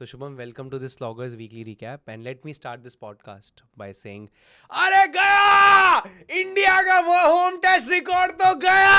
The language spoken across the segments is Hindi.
So Shubham, welcome to this Sloggers Weekly Recap, and let me start this podcast by saying, अरे गया इंडिया का वो होम टेस्ट रिकॉर्ड तो गया।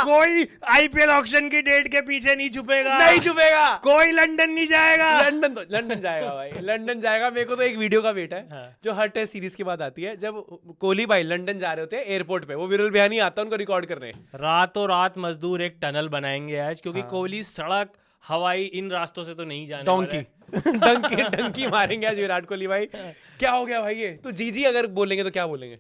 कोई आईपीएल ऑक्शन की डेट के पीछे नहीं छुपेगा, नहीं छुपेगा। कोई लंदन नहीं जाएगा। लंदन जाएगा भाई, लंदन जाएगा। मेरे को तो एक वीडियो का वेट है जो हर टेस्ट सीरीज के बाद आती है, जब कोहली भाई लंदन जा रहे होते हैं एयरपोर्ट पे, वो विरल बिहानी आता है उनको रिकॉर्ड करने। रातों रात मजदूर एक टनल बनाएंगे आज, क्योंकि कोहली सड़क हवाई इन रास्तों से तो नहीं जाने वाला है। डंकी मारेंगे आज विराट कोहली भाई। क्या हो गया भाई ये तो जी अगर बोलेंगे तो क्या बोलेंगे?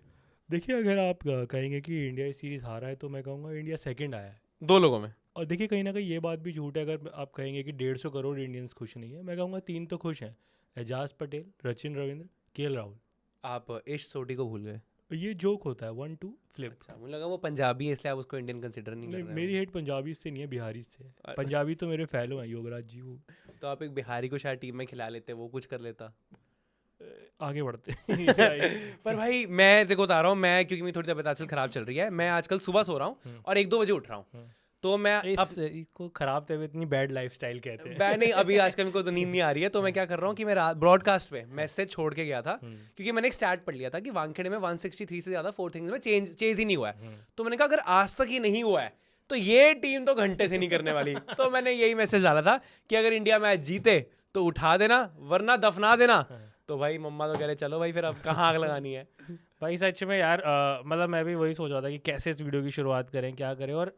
देखिए, अगर आप कहेंगे कि इंडिया सीरीज हारा है तो मैं कहूँगा इंडिया सेकंड आया है 2 लोगों में। और देखिए, कहीं ना कहीं ये बात भी झूठ है। अगर आप कहेंगे कि 150 करोड़ इंडियंस खुश नहीं है, मैं कहूँगा 3 तो खुश हैं, एजाज पटेल, सचिन रविंद्र, केएल राहुल। आप इश सोटी को भूल गए। ये जोक होता है 1-2 फ्लिप। अच्छा, मुझे लगा वो पंजाबी है इसलिए आप उसको इंडियन कंसीडर नहीं कर रहे हैं। मेरी हेट पंजाबी से नहीं है, बिहारी से है। पंजाबी तो मेरे फैलो हैं, योगराज जी। वो तो आप एक बिहारी को शायद टीम में खिला लेते, वो कुछ कर लेता। आगे बढ़ते पर भाई मैं देखो बता रहा हूँ, मैं क्योंकि मेरी थोड़ी तबीयत आजकल खराब चल रही है, मैं आजकल सुबह सो रहा हूँ और 1-2 बजे उठ रहा हूँ। तो मैं इसको खराब तबीयत नहीं, बैड लाइफस्टाइल कहते हैं। मैं नहीं, अभी आजकल मेरे को तो नींद नहीं आ रही है, तो मैं क्या कर रहा हूँ कि मैं ब्रॉडकास्ट पे मैसेज छोड़ के गया था, क्योंकि मैंने एक स्टैट पढ़ लिया था कि वानखेड़े में 163 से ज्यादा 4 थिंग्स में चेज ही नहीं हुआ है। तो मैंने कहा अगर आज तक ही नहीं हुआ है तो ये टीम तो घंटे से नहीं करने वाली। तो मैंने यही मैसेज डाला था कि अगर इंडिया मैच जीते तो उठा देना, वरना दफना देना। तो भाई मम्मा तो कह रहे चलो भाई फिर अब कहाँ आग लगानी है। भाई सच में यार, मतलब मैं भी वही सोच रहा था कि कैसे इस वीडियो की शुरुआत करें, क्या करें। और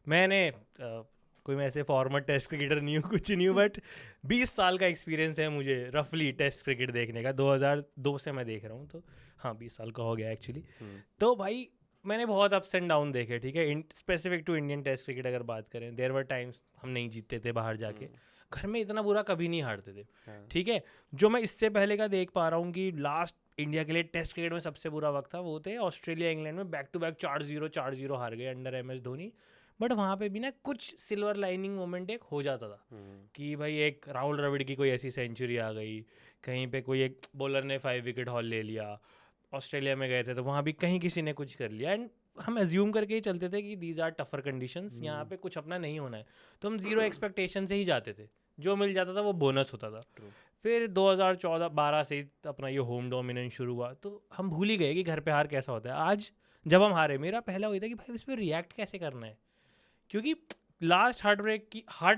मैंने कोई मैं ऐसे फॉर्मर टेस्ट क्रिकेटर नहीं हूँ, कुछ नहीं हूँ, बट 20 साल का एक्सपीरियंस है मुझे रफली टेस्ट क्रिकेट देखने का। 2002 से मैं देख रहा हूँ, तो हाँ 20 साल का हो गया एक्चुअली। तो भाई मैंने बहुत अप्स एंड डाउन देखे, ठीक है। Specific to Indian test cricket अगर बात करें, देयर वर टाइम्स हम नहीं जीतते थे बाहर जाके, घर में इतना बुरा कभी नहीं हारते थे, ठीक है। जो मैं इससे पहले का देख पा रहा हूँ कि लास्ट इंडिया के लिए टेस्ट क्रिकेट में सबसे बुरा वक्त था, वो थे ऑस्ट्रेलिया इंग्लैंड में, बैक टू बैक 4-0 हार गए अंडर MS धोनी। बट वहाँ पे भी ना कुछ सिल्वर लाइनिंग मोमेंट एक हो जाता था कि भाई एक राहुल द्रविड़ की कोई ऐसी सेंचुरी आ गई, कहीं पे कोई एक बॉलर ने 5 विकेट हॉल ले लिया। ऑस्ट्रेलिया में गए थे तो वहाँ भी कहीं किसी ने कुछ कर लिया, एंड हम एज्यूम करके ही चलते थे कि दीज आर टफर कंडीशंस, यहाँ पे कुछ अपना नहीं होना है, तो हम 0 एक्सपेक्टेशन से ही जाते थे। जो मिल जाता था वो बोनस होता था। फिर 2014-12 से अपना ये होम डोमिनेंस शुरू हुआ, तो हम भूल ही गए कि घर पे हार कैसा होता है। आज जब हम हारे, मेरा पहला वही था कि भाई इस पर रिएक्ट कैसे करना है, क्योंकि लास्ट हार्ट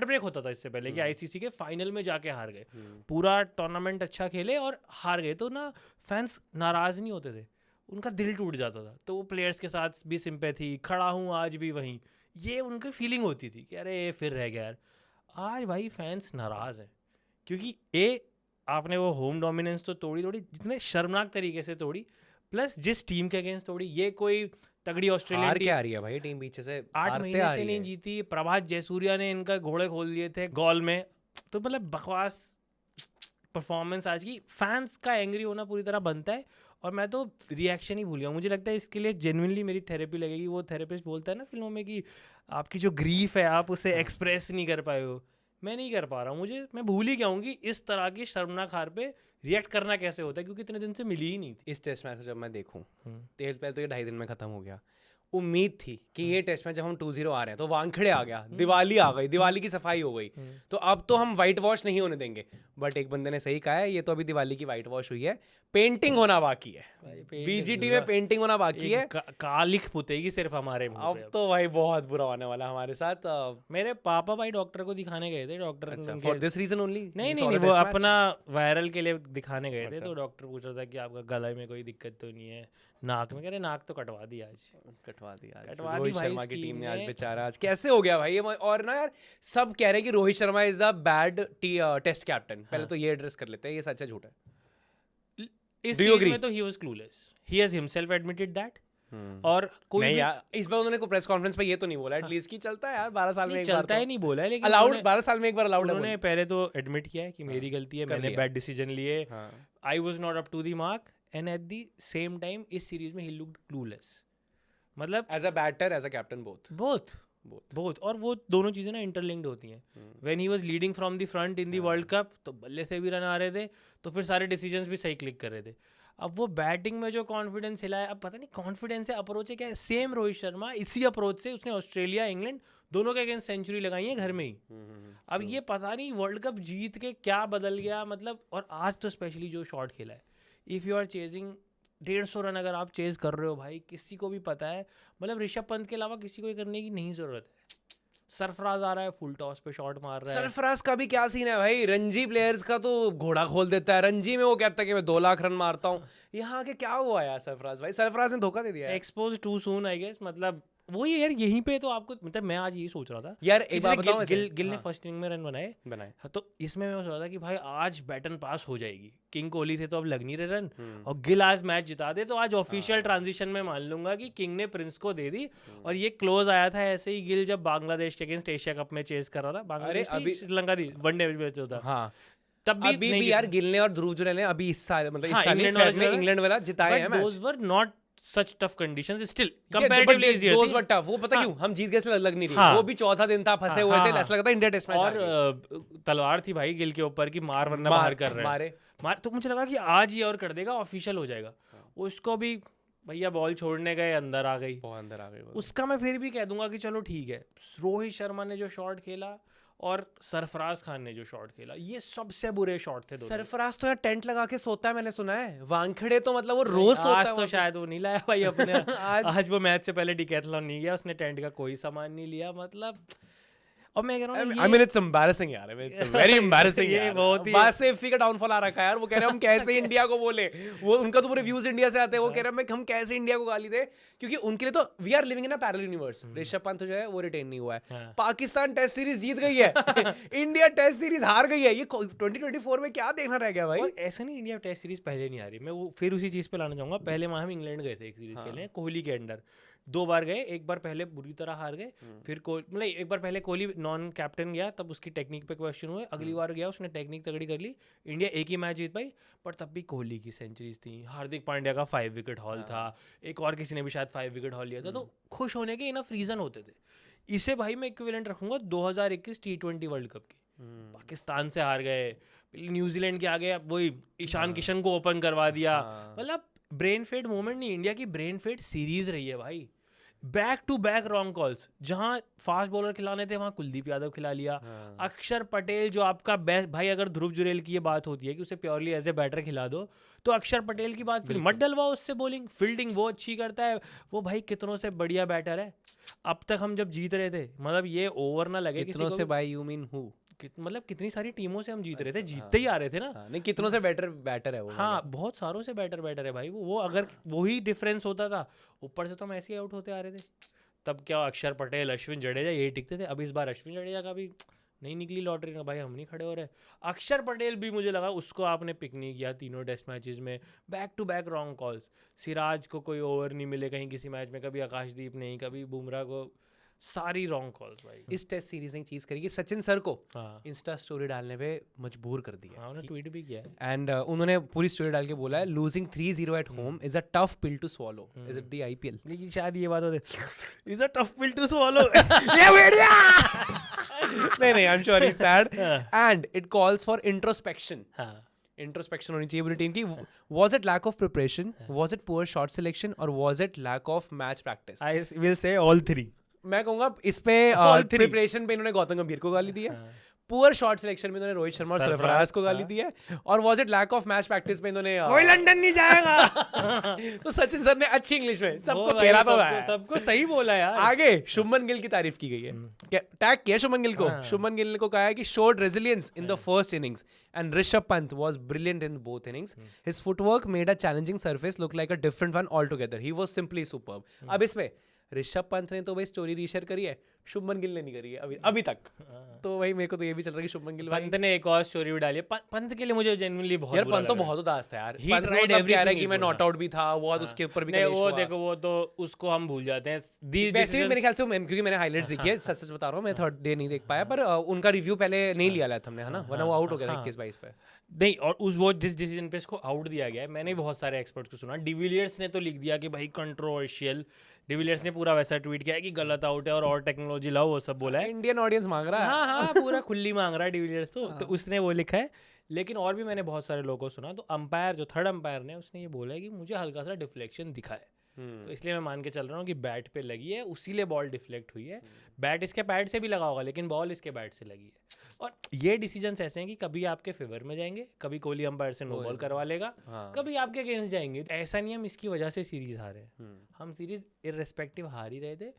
ब्रेक होता था इससे पहले कि आईसीसी के फाइनल में जाके हार गए, पूरा टूर्नामेंट अच्छा खेले और हार गए, तो ना फैंस नाराज नहीं होते थे, उनका दिल टूट जाता था। तो वो प्लेयर्स के साथ भी सिंपैथी, खड़ा हूँ आज भी वहीं, ये उनकी फीलिंग होती थी कि अरे फिर रह गया यार। आज भाई फैंस नाराज हैं, क्योंकि आपने वो होम डोमिनेंस तो तोड़ी जितने शर्मनाक तरीके से तोड़ी, प्लस जिस टीम के अगेंस्ट तोड़ी। ये कोई तगड़ी ऑस्ट्रेलियन टीम आ रही है भाई, टीम पीछे से 8 महीने से नहीं जीती। प्रभात जयसूर्या ने इनका घोड़े खोल दिए थे गोल में, तो मतलब बकवास परफॉर्मेंस आज की। फैंस का एंग्री होना पूरी तरह बनता है, और मैं तो रिएक्शन ही भूल गया। मुझे लगता है इसके लिए जेन्युइनली मेरी थेरेपी लगेगी। वो थेरेपिस्ट बोलता है ना फिल्मों में कि आपकी जो ग्रीफ है आप उसे एक्सप्रेस नहीं कर पाए हो, मैं नहीं कर पा रहा हूँ। मैं भूल ही गया हूँ कि इस तरह की शर्मनाक हार पे रिएक्ट करना कैसे होता है, क्योंकि इतने दिन से मिली ही नहीं थी। इस टेस्ट मैच को जब मैं देखूं, तेज पहले तो ये 2.5 दिन में खत्म हो गया। उम्मीद थी कि ये टेस्ट मैच जब हम 2-0 आ रहे हैं तो वानखेड़े आ गया, दिवाली आ गई, दिवाली की सफाई हो गई, तो अब तो हम वाइट वॉश नहीं होने देंगे। बट एक बंदे ने सही कहा है, ये तो अभी दिवाली की वाइट वॉश हुई है, पेंटिंग होना बाकी है। बीजीटी में पेंटिंग होना बाकी है, कालिख पुतेगी सिर्फ हमारे मुंह पे। अब तो भाई बहुत बुरा होने वाला हमारे साथ। मेरे पापा भाई डॉक्टर को दिखाने गए थे, doctor for this reason only? नहीं, वो अपना वायरल के लिए दिखाने गए थे। तो डॉक्टर पूछ रहा था कि आपका गले में कोई दिक्कत तो नहीं है, नाक में? कह रहे नाक तो कटवा दी आज। कटवा दी रोहित शर्मा की टीम ने आज बेचारा। आज कैसे हो गया भाई ये? और ना यार सब कह रहे हैं कि Rohit Sharma is a bad taste captain. पहले तो ये एड्रेस कर लेते हैं, ये सच है झूठ है? इस सीरीज में तो he was clueless. He has himself admitted that. और कोई नहीं यार, इस बार उन्होंने को प्रेस कॉन्फ्रेंस पे ये तो नहीं बोला एटलीस्ट कि चलता है यार 12 साल में एक बार, चलता है नहीं बोला है, लेकिन अलाउड 12 साल में एक बार अलाउड है। उन्होंने पहले तो एडमिट किया है कि मेरी गलती है, मैंने बैड डिसीजन लिए, I was not up to the mark, and at the same time इस सीरीज में ही लुक्ड क्लूलेस। मतलब as a batter, as a captain, both और वो दोनों चीज़ें ना इंटरलिंक्ड होती हैं। When he was leading from the front in the World Cup, तो बल्ले से भी रन आ रहे थे, तो फिर सारे डिसीजंस भी सही क्लिक कर रहे थे। अब वो बैटिंग में जो कॉन्फिडेंस हिलाया, अब पता नहीं कॉन्फिडेंस है अप्रोच है क्या है, सेम रोहित शर्मा इसी अप्रोच से उसने ऑस्ट्रेलिया इंग्लैंड दोनों के अगेंस्ट सेंचुरी लगाई है घर में ही। अब ये पता नहीं वर्ल्ड कप जीत के क्या बदल गया, मतलब और आज तो स्पेशली जो शॉट खेला है, if you are chasing 150 run अगर आप चेज कर रहे हो भाई, किसी को भी पता है, मतलब ऋषभ पंत के अलावा किसी को ये करने की नहीं ज़रूरत है। सरफराज आ रहा है फुल टॉस पे शॉट मार रहा है। सरफराज का भी क्या सीन है भाई, रणजी प्लेयर्स का तो घोड़ा खोल देता है। रणजी में वो कहता है कि मैं 2 लाख रन मारता हूँ, यहाँ के क्या हुआ यार सरफराज भाई, सरफराज ने धोखा दे दिया है। Expose too soon I guess, मतलब वही यार यहीं पे तो आपको, मतलब मैं आज यही सोच रहा था यार एक बात बताऊं, गिल ने फर्स्ट इनिंग में रन बनाए, हाँ, तो इसमें मैं सोच रहा था कि भाई आज बैटन पास हो जाएगी, किंग कोहली से तो अब लग नहीं रहे रन, और गिल आज मैच जिता दे तो आज ऑफिशियल ट्रांजिशन में मान लूंगा कि किंग ने प्रिंस को दे दी। और ये क्लोज आया था ऐसे ही गिल जब बांग्लादेश के अगेंस्ट एशिया कप में चेस कर रहा था, बांग्लादेश अभी श्रीलंका थी वनडे मैच होता, हाँ तब भी यार गिल ने और ध्रुव जुरैल ने अभी इस साल मतलब इस साल इंग्लैंड वाला जिताए हैं match. Those were not such tough conditions, still comparatively easier those were tough, वो पता क्यों हम जीत गए इसलिए लग नहीं रही, वो भी चौथा दिन था, फंसे हुए थे, ऐसा लगता है इंडिया टेस्ट मैच। और तलवार थी भाई गिल के ऊपर कि मार वरना बाहर कर रहे हैं, तो मुझे लगा कि आज ये और कर देगा, ऑफिशियल हो जाएगा। उसको भी भैया बॉल छोड़ने गए, अंदर आ गई, उसका मैं फिर भी कह दूंगा कि चलो ठीक है। रोहित शर्मा ने जो शॉट खेला और सरफराज खान ने जो शॉट खेला, ये सबसे बुरे शॉट थे। सरफराज तो यार टेंट लगा के सोता है, मैंने सुना है। वानखेड़े तो मतलब वो रोज सोता है। आज तो शायद वो नहीं लाया भाई अपने आज वो मैच से पहले डिकैथलॉन नहीं गया, उसने टेंट का कोई सामान नहीं लिया, मतलब। और मैं कह रहा हूँ, I mean it's embarrassing यार, it's very embarrassing ये यार। बहुत ही बात से इफ्फी का डाउनफॉल आ रखा है यार। वो कह रहे हैं हम कैसे इंडिया को बोले, वो उनका तो पूरे व्यूज इंडिया से आते हैं, वो कह रहे हैं हम कैसे इंडिया को गाली दे, क्योंकि उनके लिए तो we are living in a parallel universe. Rishabh Pant जो है वो रिटेन नहीं हुआ है, पाकिस्तान टेस्ट सीरीज जीत गई है, इंडिया टेस्ट सीरीज हार गई है, ये 2024 में क्या देखना रह गया भाई। और ऐसा नहीं इंडिया टेस्ट सीरीज पहले नहीं आ रही, मैं वो फिर उसी चीज पे लाना चाहूंगा। पहले वहां हम इंग्लैंड गए थे एक सीरीज खेलने, कोहली के अंडर 2 बार गए, एक बार पहले बुरी तरह हार गए, फिर मतलब एक बार पहले कोहली नॉन कैप्टन गया, तब उसकी टेक्निक पे क्वेश्चन हुए, अगली बार गया उसने टेक्निक तगड़ी कर ली, इंडिया एक ही मैच जीत पाई, पर तब भी कोहली की सेंचुरीज थी, हार्दिक पांड्या का 5 विकेट हॉल था, एक और किसी ने भी शायद 5 विकेट हॉल लिया था, तो खुश होने के इनफ रीजन होते थे। इसे भाई मैं इक्विवेलेंट रखूंगा 2021 T20 वर्ल्ड कप की। पाकिस्तान से हार गए, न्यूजीलैंड के आगे वही ईशान किशन को ओपन करवा दिया, मतलब ब्रेन फेड मोमेंट नहीं, इंडिया की ब्रेन फेड सीरीज रही है भाई। Back to back wrong calls, जहां फास्ट बॉलर खिलाने थे वहां कुलदीप यादव खिला लिया, अक्षर पटेल जो आपका बेस्ट भाई, अगर ध्रुव जुरैल की ये बात होती है कि उसे प्योरली एज ए बैटर खिला दो, तो अक्षर पटेल की बात मत डलवाओ उससे बॉलिंग, फील्डिंग वो अच्छी करता है, वो भाई कितनों से बढ़िया बैटर है। अब तक हम जब जीत रहे थे, मतलब ये ओवर ना लगे कितनों से बाय यू मीन हु, मतलब कितनी सारी टीमों से हम जीत रहे थे, जीतते ही आ रहे थे ना। नहीं कितनों से बैटर है वो, हाँ बहुत सारों से बैटर है भाई वो अगर वही डिफरेंस होता था, ऊपर से तो हम ऐसे ही आउट होते आ रहे थे। तब क्या अक्षर पटेल, अश्विन जडेजा यही टिकते थे। अब इस बार अश्विन जडेजा का भी नहीं निकली लॉटरी ना भाई, हम नहीं खड़े हो रहे। अक्षर पटेल भी मुझे लगा उसको आपने पिक नहीं किया तीनों टेस्ट मैचेस में, back to back wrong calls. Siraj को कोई ओवर नहीं मिले कहीं किसी मैच में, कभी आकाशदीप नहीं, कभी बुमराह को, सारी रॉन्ग कॉल्स भाई। इस टेस्ट सीरीज ने एक चीज करी कि सचिन सर को इंस्टा स्टोरी डालने पे मजबूर कर दिया। उन्होंने ट्वीट भी किया है, एंड उन्होंने पूरी स्टोरी डाल के बोला है losing 3-0 at home is a tough pill to swallow, is it the IPL। लेकिन शायद ये बात होती is a tough pill to swallow, ये भेड़िया नहीं I am sure he said and it calls for introspection. Introspection होनी चाहिए पूरी टीम की। Was it lack of preparation, was it poor shot selection, or was it lack of match practice? I will say all three. मैं कहूंगा इस पे प्रिपरेशन पे इन्होंने गौतम गंभीर को गाली दी है, पुअर शॉट सिलेक्शन में इन्होंने रोहित शर्मा और सरफराज को गाली दी है, और was it lack of match practice में इन्होंने कोई लंदन नहीं जाएगा तो सचिन सर ने अच्छी इंग्लिश में सबको घेरा तो है, सबको सही बोला यार। आगे शुभमन गिल की तारीफ की गई है, टैग किया शुभमन गिल को। शुभमन गिल ने को कहा है कि showed resilience in the first innings and Rishabh Pant was brilliant in both innings, his footwork made a challenging surface look like a different one all together, he was simply superb. अब इसमें ऋषभ पंत ने तो भाई स्टोरी रीशेयर करी है, शुभमन गिल ने नहीं करी है अभी तक। तो भाई मेरे को तो ये भी चल रहा है कि शुभमन गिल पंत ने एक और स्टोरी भी डाली है। पंत के लिए मुझे जेन्युइनली बहुत यार पंत तो बहुत उदास था यार। पंत कह रहा है कि मैं नॉट आउट भी था, वो उसके ऊपर भी वो देखो वो तो उसको हम भूल जाते हैं वैसे भी मेरे ख्याल से, क्योंकि मैंने हाइलाइट्स देखी है, सच बता रहा हूँ, मैं थर्ड डे नहीं देख पाया, पर उनका रिव्यू पहले नहीं लिया था हमने, है ना, वरना वो आउट हो गया था 21-22 पे। नहीं, और वो जिस डिसीजन पे इसको आउट दिया गया है, मैंने बहुत सारे एक्सपर्ट्स को सुना, डिविलियर्स ने तो लिख दिया कि भाई कंट्रोवर्शियल, डिविलियर्स ने पूरा वैसा ट्वीट किया है कि गलत आउट है और टेक्नोलॉजी लाओ, वो सब बोला है। इंडियन ऑडियंस मांग रहा है। हाँ पूरा खुली मांग रहा है डिविलियर्स तो उसने वो लिखा है, लेकिन और भी मैंने बहुत सारे लोगों को सुना, तो अंपायर जो थर्ड अंपायर ने उसने ये बोला है कि मुझे हल्का सा डिफ्लेक्शन दिखा है, तो इसलिए मैं मान के चल रहा हूँ कि बैट पे लगी है, उसीलिए बॉल डिफ्लेक्ट हुई है। बैट इसके पैड से भी लगा होगा लेकिन बॉल इसके बैट से लगी है। और ये डिसीजंस ऐसे हैं कि कभी आपके फेवर में जाएंगे, कभी कोहली अंपायर से नो बॉल करवा लेगा, कभी आपके अगेंस्ट जाएंगे। ऐसा नहीं हम इसकी वजह से सीरीज हारे हैं, हम सीरीज इररिस्पेक्टिव हार ही रहे थे,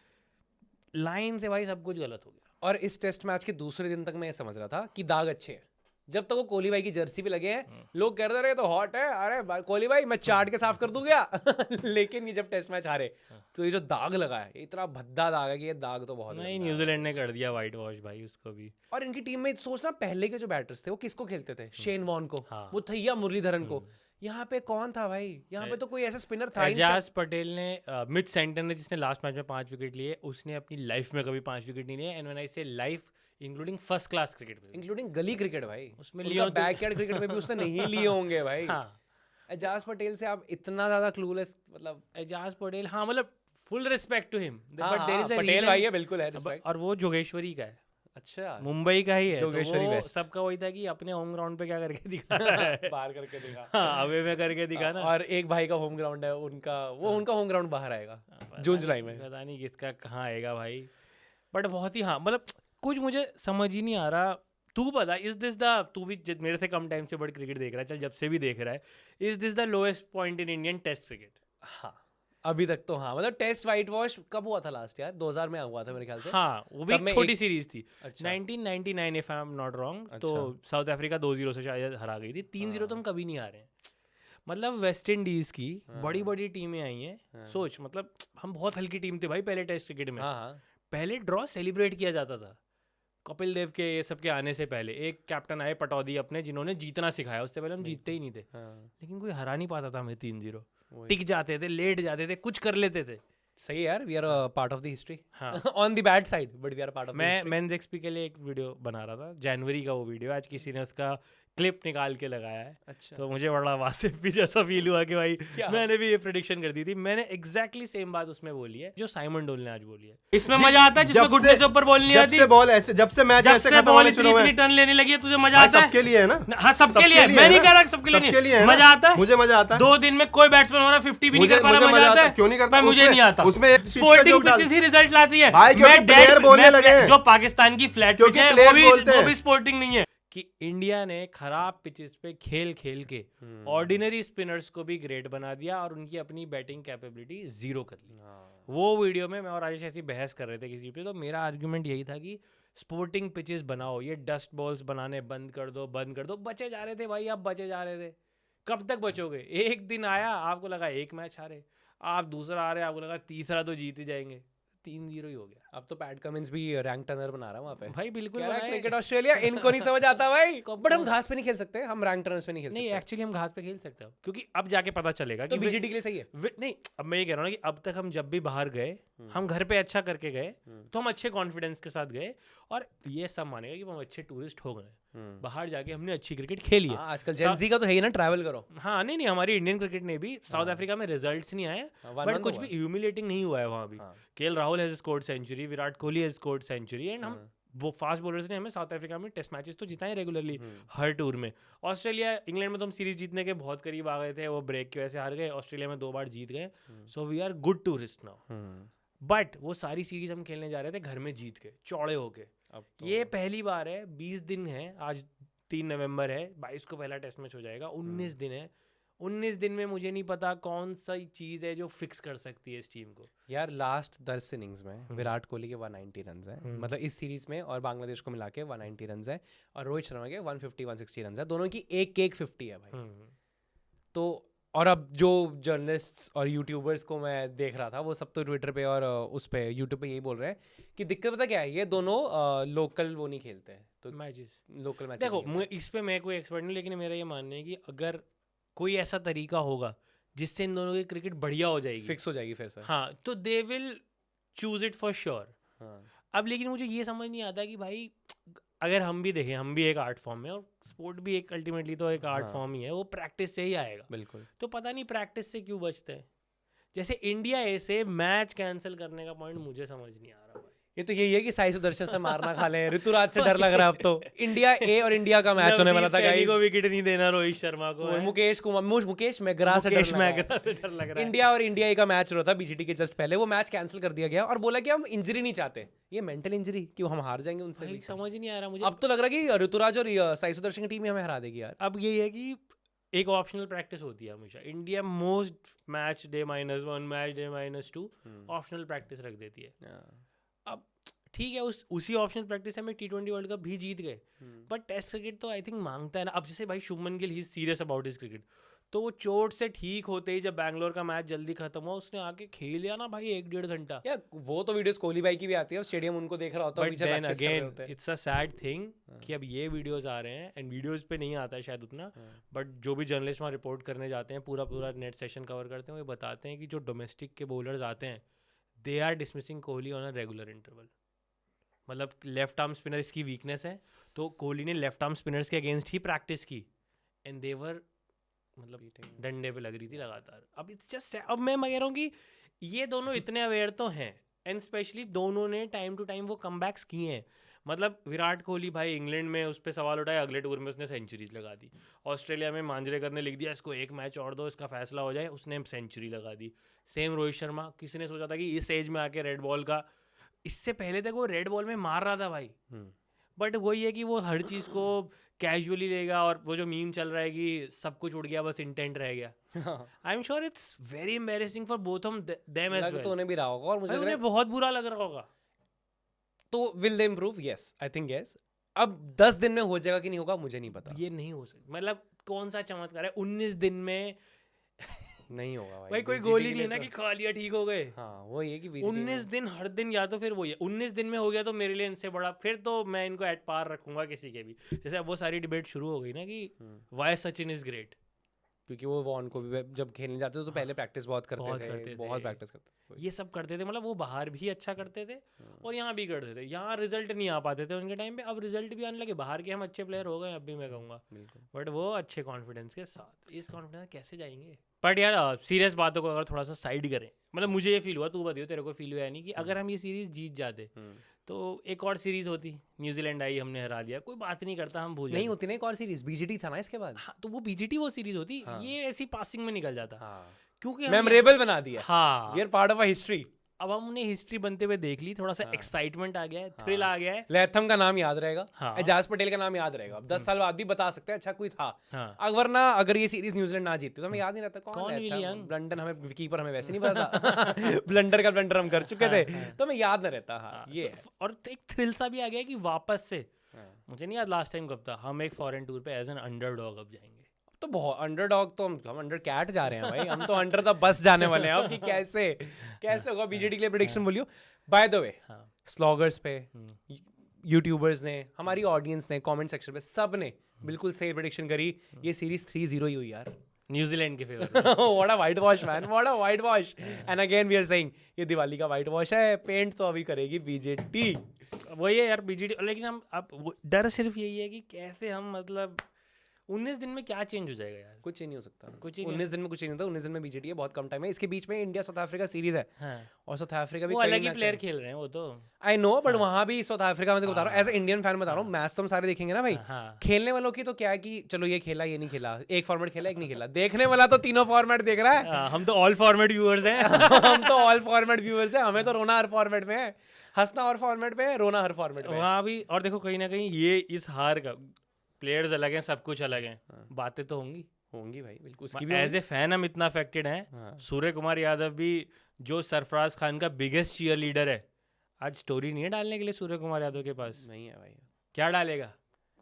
लाइन से भाई सब कुछ गलत हो गया। और इस टेस्ट मैच के दूसरे दिन तक मैं ये समझ रहा था कि दाग अच्छे हैं, जब तक वो कोहली भाई की जर्सी पे लगे हैं लोग कह रहे तो हॉट है, अरे कोहली भाई मैं चाट के साफ कर दूं क्या लेकिन ये जब टेस्ट मैच हारे तो ये जो दाग लगा है, इतना भद्दा दाग है कि ये दाग तो बहुत नहीं, न्यूजीलैंड ने कर दिया वाइट वॉश भाई उसको भी। और इनकी टीम में सोचना पहले के जो बैटर्स थे वो किसको खेलते थे, शेन वॉर्न को, वो थैया मुरलीधरन को, यहाँ पे कौन था भाई, यहाँ पे तो कोई ऐसा स्पिनर था ही नहीं। एजाज पटेल ने मिच सेंटर ने जिसने लास्ट मैच में 5 विकेट लिए, उसने अपनी लाइफ में कभी 5 विकेट नहीं लिए। एंड व्हेन आई से life including first class cricket में, इंक्लूडिंग गली क्रिकेट भाई, उसमें लिया बैकयार्ड क्रिकेट में भी उसने नहीं लिए होंगे भाई। हाँ, एजाज पटेल से आप इतना ज्यादा क्लूलेस, मतलब एजाज पटेल, हाँ मतलब full respect to him, but there is a Patel भाई है, बिल्कुल है रिस्पेक्ट। और वो जोगेश्वरी का है, अच्छा मुंबई का ही है, जोगेश्वरी तो वो वेस्ट। सबका वही था कि अपने होम ग्राउंड पे क्या करके दिखाना है बाहर करके दिखा, हाँ, अवे में करके दिखाना। और एक भाई का होम ग्राउंड है उनका, वो उनका होम ग्राउंड बाहर आएगा जून जुलाई में, पता नहीं किसका कहाँ आएगा भाई, बट बहुत ही, हाँ मतलब कुछ मुझे समझ ही नहीं आ रहा। तू बता, इज दिस द, तू भी मेरे से कम टाइम से बड़ी क्रिकेट देख रहा है, चल जब से भी देख रहा है, is this the lowest point in Indian test cricket? हाँ अभी तक तो हाँ, मतलब टेस्ट वाइट वॉश कब हुआ था लास्ट यार, 2000 में हुआ था मेरे ख्याल से। हाँ, वो भी एक छोटी सीरीज थी, अच्छा। 1999 if I am not wrong, तो साउथ अफ्रीका 2-0 से शायद हरा गई थी, 3-0 तो हम कभी नहीं हारे हैं। मतलब वेस्ट इंडीज की बड़ी बड़ी टीमें आई हैं, सोच, मतलब हम बहुत हल्की टीम थे भाई पहले टेस्ट क्रिकेट में। पहले ड्रॉ सेलिब्रेट किया जाता था, कपिल देव के ये सब के आने से पहले एक कैप्टन आए पटौदी अपने, जिन्होंने जीतना सिखाया, उससे पहले हम जीतते ही नहीं थे, लेकिन कोई हरा नहीं पाता था हमें 3-0, टिक जाते थे, लेट जाते थे, कुछ कर लेते थे। सही है यार, we are part of the history, हाँ on the bad side but we are part of the history. मैं मेंस एक्सपी के लिए एक वीडियो बना रहा था, जनवरी का वो वीडियो, आज किसी ने उसका क्लिप निकाल के लगाया है। अच्छा। तो मुझे बड़ा वासिफ भी जैसा फील हुआ कि भाई मैंने भी ये प्रेडिक्शन कर दी थी, मैंने एग्जैक्टली सेम बात उसमें बोली है जो साइमन डोल ने आज बोली है। इसमें मजा आता है जिसमें घुटने से ऊपर बॉल नहीं आती, जब से मैच ऐसे खत्म होने शुरू हुए, टर्न लेने लगी है, तुझे मजा आता है? सबके लिए है ना, हाँ सबके लिए, मैं नहीं कह रहा सबके लिए नहीं, मजा आता है, मुझे मजा आता है। 2 दिन में कोई बैट्समैन हमारा 50 भी नहीं कर पा रहा, मजा आता है, क्यों नहीं करता? मुझे नहीं आता। उसमें स्पोर्टिंग पिचेस ही रिजल्ट लाती है, जो पाकिस्तान की फ्लैट पिच है वो भी स्पोर्टिंग नहीं है। कि इंडिया ने खराब पिचेस पे खेल खेल के ऑर्डिनरी स्पिनर्स को भी ग्रेट बना दिया और उनकी अपनी बैटिंग कैपेबिलिटी 0 कर ली। वो वीडियो में मैं और राजेश ऐसी बहस कर रहे थे किसी पे, तो मेरा आर्गुमेंट यही था कि स्पोर्टिंग पिचेस बनाओ, ये डस्ट बॉल्स बनाने बंद कर दो। बचे जा रहे थे भाई, आप बचे जा रहे थे, कब तक बचोगे? एक दिन आया आपको लगा एक मैच हारे, आप दूसरा आ रहे आपको लगा तीसरा तो जीत ही जाएंगे, 3-0 ही हो गया। अब तो पैट कमिंस भी रैंक टर्नर बना रहा है वहाँ पे भाई, बिल्कुल क्रिकेट ऑस्ट्रेलिया, इनको नहीं समझ आता भाई। बट हम घास पे नहीं खेल सकते, हम रैंक टर्नर्स पे नहीं खेल सकते। नहीं, एक्चुअली हम घास पे खेल सकते हैं, क्योंकि अब जाके पता चलेगा तो कि VGT के लिए सही है। नहीं, अब मैं ये कह रहा हूँ कि अब तक हम जब भी बाहर गए, हम घर पे अच्छा करके गए, तो हम अच्छे कॉन्फिडेंस के साथ गए, और ये सब मानेगा कि हम अच्छे टूरिस्ट हो गए, बाहर जाके हमने अच्छी क्रिकेट खेली है। आजकल जेनजी का तो है ही ना, ट्रैवल करो। हाँ, नहीं हमारी इंडियन क्रिकेट ने भी, साउथ अफ्रीका में रिजल्ट्स नहीं आए, बट कुछ भी ह्यूमिलेटिंग नहीं हुआ है वहाँ भी। KL Rahul has scored century, Virat Kohli has scored century, and हम वो फास्ट बॉलर्स ने हमें साउथ अफ्रीका में टेस्ट मैचेस तो जिताए रेगुलरली हर टूर में। ऑस्ट्रेलिया इंग्लैंड में तो हम सीरीज जीतने के बहुत करीब आ गए थे, वो ब्रेक की वजह से हार गए, ऑस्ट्रेलिया में 2 बार जीत गए, so we are good tourist now. But वो सारी सीरीज हम खेलने जा रहे थे घर में जीत के, चौड़े होके। तो ये पहली बार है, 20 दिन है, आज 3 नवंबर है, 22 को पहला टेस्ट मैच हो जाएगा, 19 दिन है। 19 दिन में मुझे नहीं पता कौन सा चीज है जो फिक्स कर सकती है इस टीम को। यार लास्ट 10 इनिंग्स में विराट कोहली के 190 रन हैं, मतलब इस सीरीज में, और बांग्लादेश को मिला के 190 रन हैं, और रोहित शर्मा के 150-160 रन हैं, दोनों की एक 50 है भाई। तो और अब जो जर्नलिस्ट्स और यूट्यूबर्स को मैं देख रहा था, वो सब तो ट्विटर पे और उस पे यूट्यूब पे यही बोल रहे हैं कि दिक्कत पता क्या है, ये दोनों लोकल वो नहीं खेलते हैं, तो मैचेस, लोकल मैच। देखो इस पे मैं कोई एक्सपर्ट नहीं, लेकिन मेरा ये मानना है कि अगर कोई ऐसा तरीका होगा जिससे इन दोनों की क्रिकेट बढ़िया हो जाएगी, फिक्स हो जाएगी फिर से, हाँ, तो they will choose it for sure. अब लेकिन मुझे ये समझ नहीं आता कि भाई अगर हम भी देखें, हम भी एक आर्ट फॉर्म में, और स्पोर्ट भी एक अल्टीमेटली तो एक आर्ट फॉर्म ही है, वो प्रैक्टिस से ही आएगा। बिल्कुल। तो पता नहीं प्रैक्टिस से क्यों बचते हैं। जैसे इंडिया ए से मैच कैंसिल करने का पॉइंट मुझे समझ नहीं आ रहा भाई। ये तो यही है कि साई सुदर्शन से मारना खा ले, ऋतुराज से डर लग रहा है अब तो। इंडिया ए और इंडिया का मैच होने वाला था गाइस। को विकेट नहीं देना रोहित शर्मा को, मुकेश मैग्रा से डर लग रहा है। इंडिया और इंडिया ए का मैच हो रहा था बीजीटी के जस्ट पहले, वो मैच कैंसिल कर दिया गया और बोला कि हम इंजरी नहीं चाहते। ये मेंटल इंजरी क्यों, हम हार जाएंगे उनसे भी। समझ ही नहीं आ रहा मुझे। अब तो लग रहा है कि ऋतुराज और साई सुदर्शन की टीम ही हमें हरा देगी यार। अब यही है कि एक ऑप्शनल प्रैक्टिस होती है हमेशा। India most match day -1 match day -2 optional practice रख देती है। अब ठीक है, उसी ऑप्शनल प्रैक्टिस में T20 वर्ल्ड कप भी जीत गए, बट टेस्ट क्रिकेट तो आई थिंक मांगता है ना। अब जैसे भाई शुभमन गिल ही सीरियस अबाउट हिज क्रिकेट, तो वो चोट से ठीक होते ही जब बैंगलोर का मैच जल्दी खत्म हुआ, उसने आके खेल लिया ना भाई 1-1.5 घंटा। या वो तो वीडियोस कोहली भाई की भी आती है, स्टेडियम उनको देख रहा होता है, पीछे प्रैक्टिस कर रहे होते हैं। इट्स अ सैड थिंग कि अब ये वीडियोस आ रहे हैं एंड वीडियोस पे नहीं आता है शायद उतना, बट जो भी जर्नलिस्ट वहाँ रिपोर्ट करने जाते हैं, पूरा नेट सेशन कवर करते हैं, वो बताते हैं कि जो डोमेस्टिक के बॉलर्स आते हैं, they are dismissing Kohli on a regular interval. मतलब लेफ्ट आर्म स्पिनर इसकी वीकनेस है, तो कोहली ने लेफ्ट आर्म स्पिनर्स के अगेंस्ट ही प्रैक्टिस की एंड देवर मतलब डंडे पे लग रही थी लगातार। अब इट्स जस्ट, अब मैं कह रहा हूँ कि ये दोनों इतने अवेयर तो हैं, एंड स्पेशली दोनों ने टाइम टू टाइम वो कमबैक्स किए हैं। मतलब विराट कोहली भाई इंग्लैंड में उस पर सवाल उठाया, अगले टूर में उसने सेंचुरीज लगा दी। ऑस्ट्रेलिया में मांजरेकर ने लिख दिया इसको एक मैच और दो, इसका फैसला हो जाए, उसने सेंचुरी लगा दी। सेम रोहित शर्मा, किसी ने सोचा था कि इस एज में आके रेड बॉल का, इससे पहले तक वो रेड बॉल में मार रहा था भाई, बट वही है कि वो हर चीज़ को कैजुअली लेगा, और वो जो मीम चल रहा है कि सब कुछ उड़ गया बस इंटेंट रह गया। I am sure it's very embarrassing for both of them as well. तो उन्हें भी रहा होगा और मुझे उन्हें बहुत बुरा लग रहा होगा। तो will they improve? Yes, I think yes. अब 10 दिन में हो जाएगा कि नहीं होगा मुझे नहीं पता। ये नहीं हो सकता, मतलब कौन सा चमत्कार है 19 दिन में नहीं होगा भाई। भाई कोई गोली नहीं है ना कि खा लिया ठीक हो गए। हाँ वो ये कि 19 दिन हर दिन, या तो फिर वो ये 19 दिन में हो गया तो मेरे लिए इनसे बड़ा, फिर तो मैं इनको एट पार रखूंगा किसी के भी। जैसे अब वो सारी डिबेट शुरू हो गई ना कि वाई सचिन इज ग्रेट, क्योंकि वो वॉन को भी जब खेलने जाते थे तो पहले प्रैक्टिस बहुत करते थे, बहुत प्रैक्टिस करते थे, ये सब करते थे। मतलब वो बाहर भी अच्छा करते थे और यहाँ भी करते थे। यहाँ रिजल्ट नहीं आ पाते थे उनके टाइम पे, अब रिजल्ट भी आने लगे। बाहर के हम अच्छे प्लेयर हो गए अब भी, मैं कहूँगा, बट वो अच्छे कॉन्फिडेंस के साथ। इस कॉन्फिडेंस कैसे जाएंगे? बट यार सीरियस बातों को अगर थोड़ा सा साइड करें, मतलब मुझे ये फील हुआ, तू बताइयो तेरे को फील हुआ नहीं कि अगर हम ये सीरीज जीत जाते तो एक और सीरीज होती, न्यूजीलैंड आई हमने हरा दिया, कोई बात नहीं करता, हम भूल नहीं होती ना एक और सीरीज, बीजीटी था ना इसके बाद। हाँ, तो वो बीजीटी वो सीरीज होती, ये ऐसी पासिंग में निकल जाता। क्योंकि मेमोरेबल बना दिया। हाँ, we are part of a history. अब हमने हिस्ट्री बनते हुए देख ली, थोड़ा सा एक्साइटमेंट आ गया है, थ्रिल आ गया है। लैथम का नाम याद रहेगा, हाँ। एजाज पटेल का नाम याद रहेगा। 10 साल बाद भी बता सकते हैं अच्छा कोई था। हाँ। वरना अगर ये सीरीज न्यूजीलैंड ना जीतती तो हमें याद नहीं रहता कौन विलियन, ब्लंडन, हमें कीपर हमें वैसे नहीं पता था। ब्लंडर का ब्लंडर हम कर चुके थे, तो हमें याद न रहता। हाँ, ये और एक थ्रिल सा भी आ गया कि वापस से, मुझे नहीं याद लास्ट टाइम कब था, हम एक फॉरेन टूर पे एज एन अंडरडॉग अब जाएंगे। तो बहुत अंडरडॉग, तो हम अंडर कैट जा रहे हैं भाई, हम तो अंडर द बस जाने वाले हैं अब कि कैसे होगा। बीजेडी के लिए प्रेडिक्शन बोलियो। बाय द वे, स्लॉगर्स पे, यूट्यूबर्स ने, हमारी ऑडियंस ने, कमेंट सेक्शन पे सब ने बिल्कुल सही प्रेडिक्शन करी। ये सीरीज 3-0 ही हुई यार न्यूजीलैंड के favour. What a white wash man, what a white wash. And again we are saying ये दिवाली का व्हाइट वॉश है, पेंट तो अभी करेगी बीजेटी। वही है यार बीजेटी, लेकिन हम अब डर सिर्फ यही है कि कैसे हम, मतलब 19 दिन में क्या चेंज हो जाएगा यार? कुछ ही नहीं हो सकता, कुछ 19 दिन में कुछ नहीं होता। 19 दिन में बीजेटी है, बहुत कम टाइम है। इसके बीच में इंडिया साउथ अफ्रीका सीरीज है। हाँ। और साउथ अफ्रीका भी वो अलग ही प्लेयर खेल रहे हैं वो तो, आई नो, बट वहां भी साउथ अफ्रीका में तो बता रहा हूँ, एज ए इंडियन फैन बता रहा हूँ, मैच तो हम सारे देखेंगे ना भाई। खेलने वालों की तो क्या है कि चलो ये खेला ये नहीं खेला, एक फॉर्मेट खेला एक नहीं खेला, देखने वाला तो तीनों फॉर्मेट देख रहा है। हम तो ऑल फॉर्मेट व्यूअर्स हैं। हम तो ऑल फॉर्मेट व्यूअर्स हैं, हमें तो रोना हर फॉर्मेट में है, हंसना हर फॉर्मेट में है, रोना हर फॉर्मेट में। वहाँ भी, और देखो कहीं ना कहीं ये इस हार का, प्लेयर्स अलग हैं, सब कुछ अलग है, बातें तो होंगी भाई, बिल्कुल। उसकी भी एज ए फैन हम इतना अफेक्टेड हैं। सूर्य कुमार यादव भी, जो सरफराज खान का बिगेस्ट चीयर लीडर है, आज स्टोरी नहीं है डालने के लिए सूर्य कुमार यादव के पास। नहीं है भाई, क्या डालेगा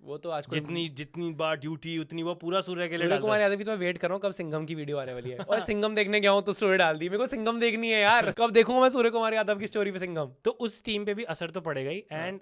वो तो आज जितनी बार ड्यूटी उतनी वो पूरा सूर्य के लिए डालता है। कुमार यादव की तो मैं वेट कर रहा हूँ कब सिंघम की वीडियो आने वाली है। और सिंघम देखने गया हूँ तो स्टोरी डाल दी, मेरे को सिंघम देखनी है यार। कब देखूंगा मैं सूर्य कुमार यादव की स्टोरी पे सिंघम। तो उस टीम पे भी असर तो पड़ेगा ही। एंड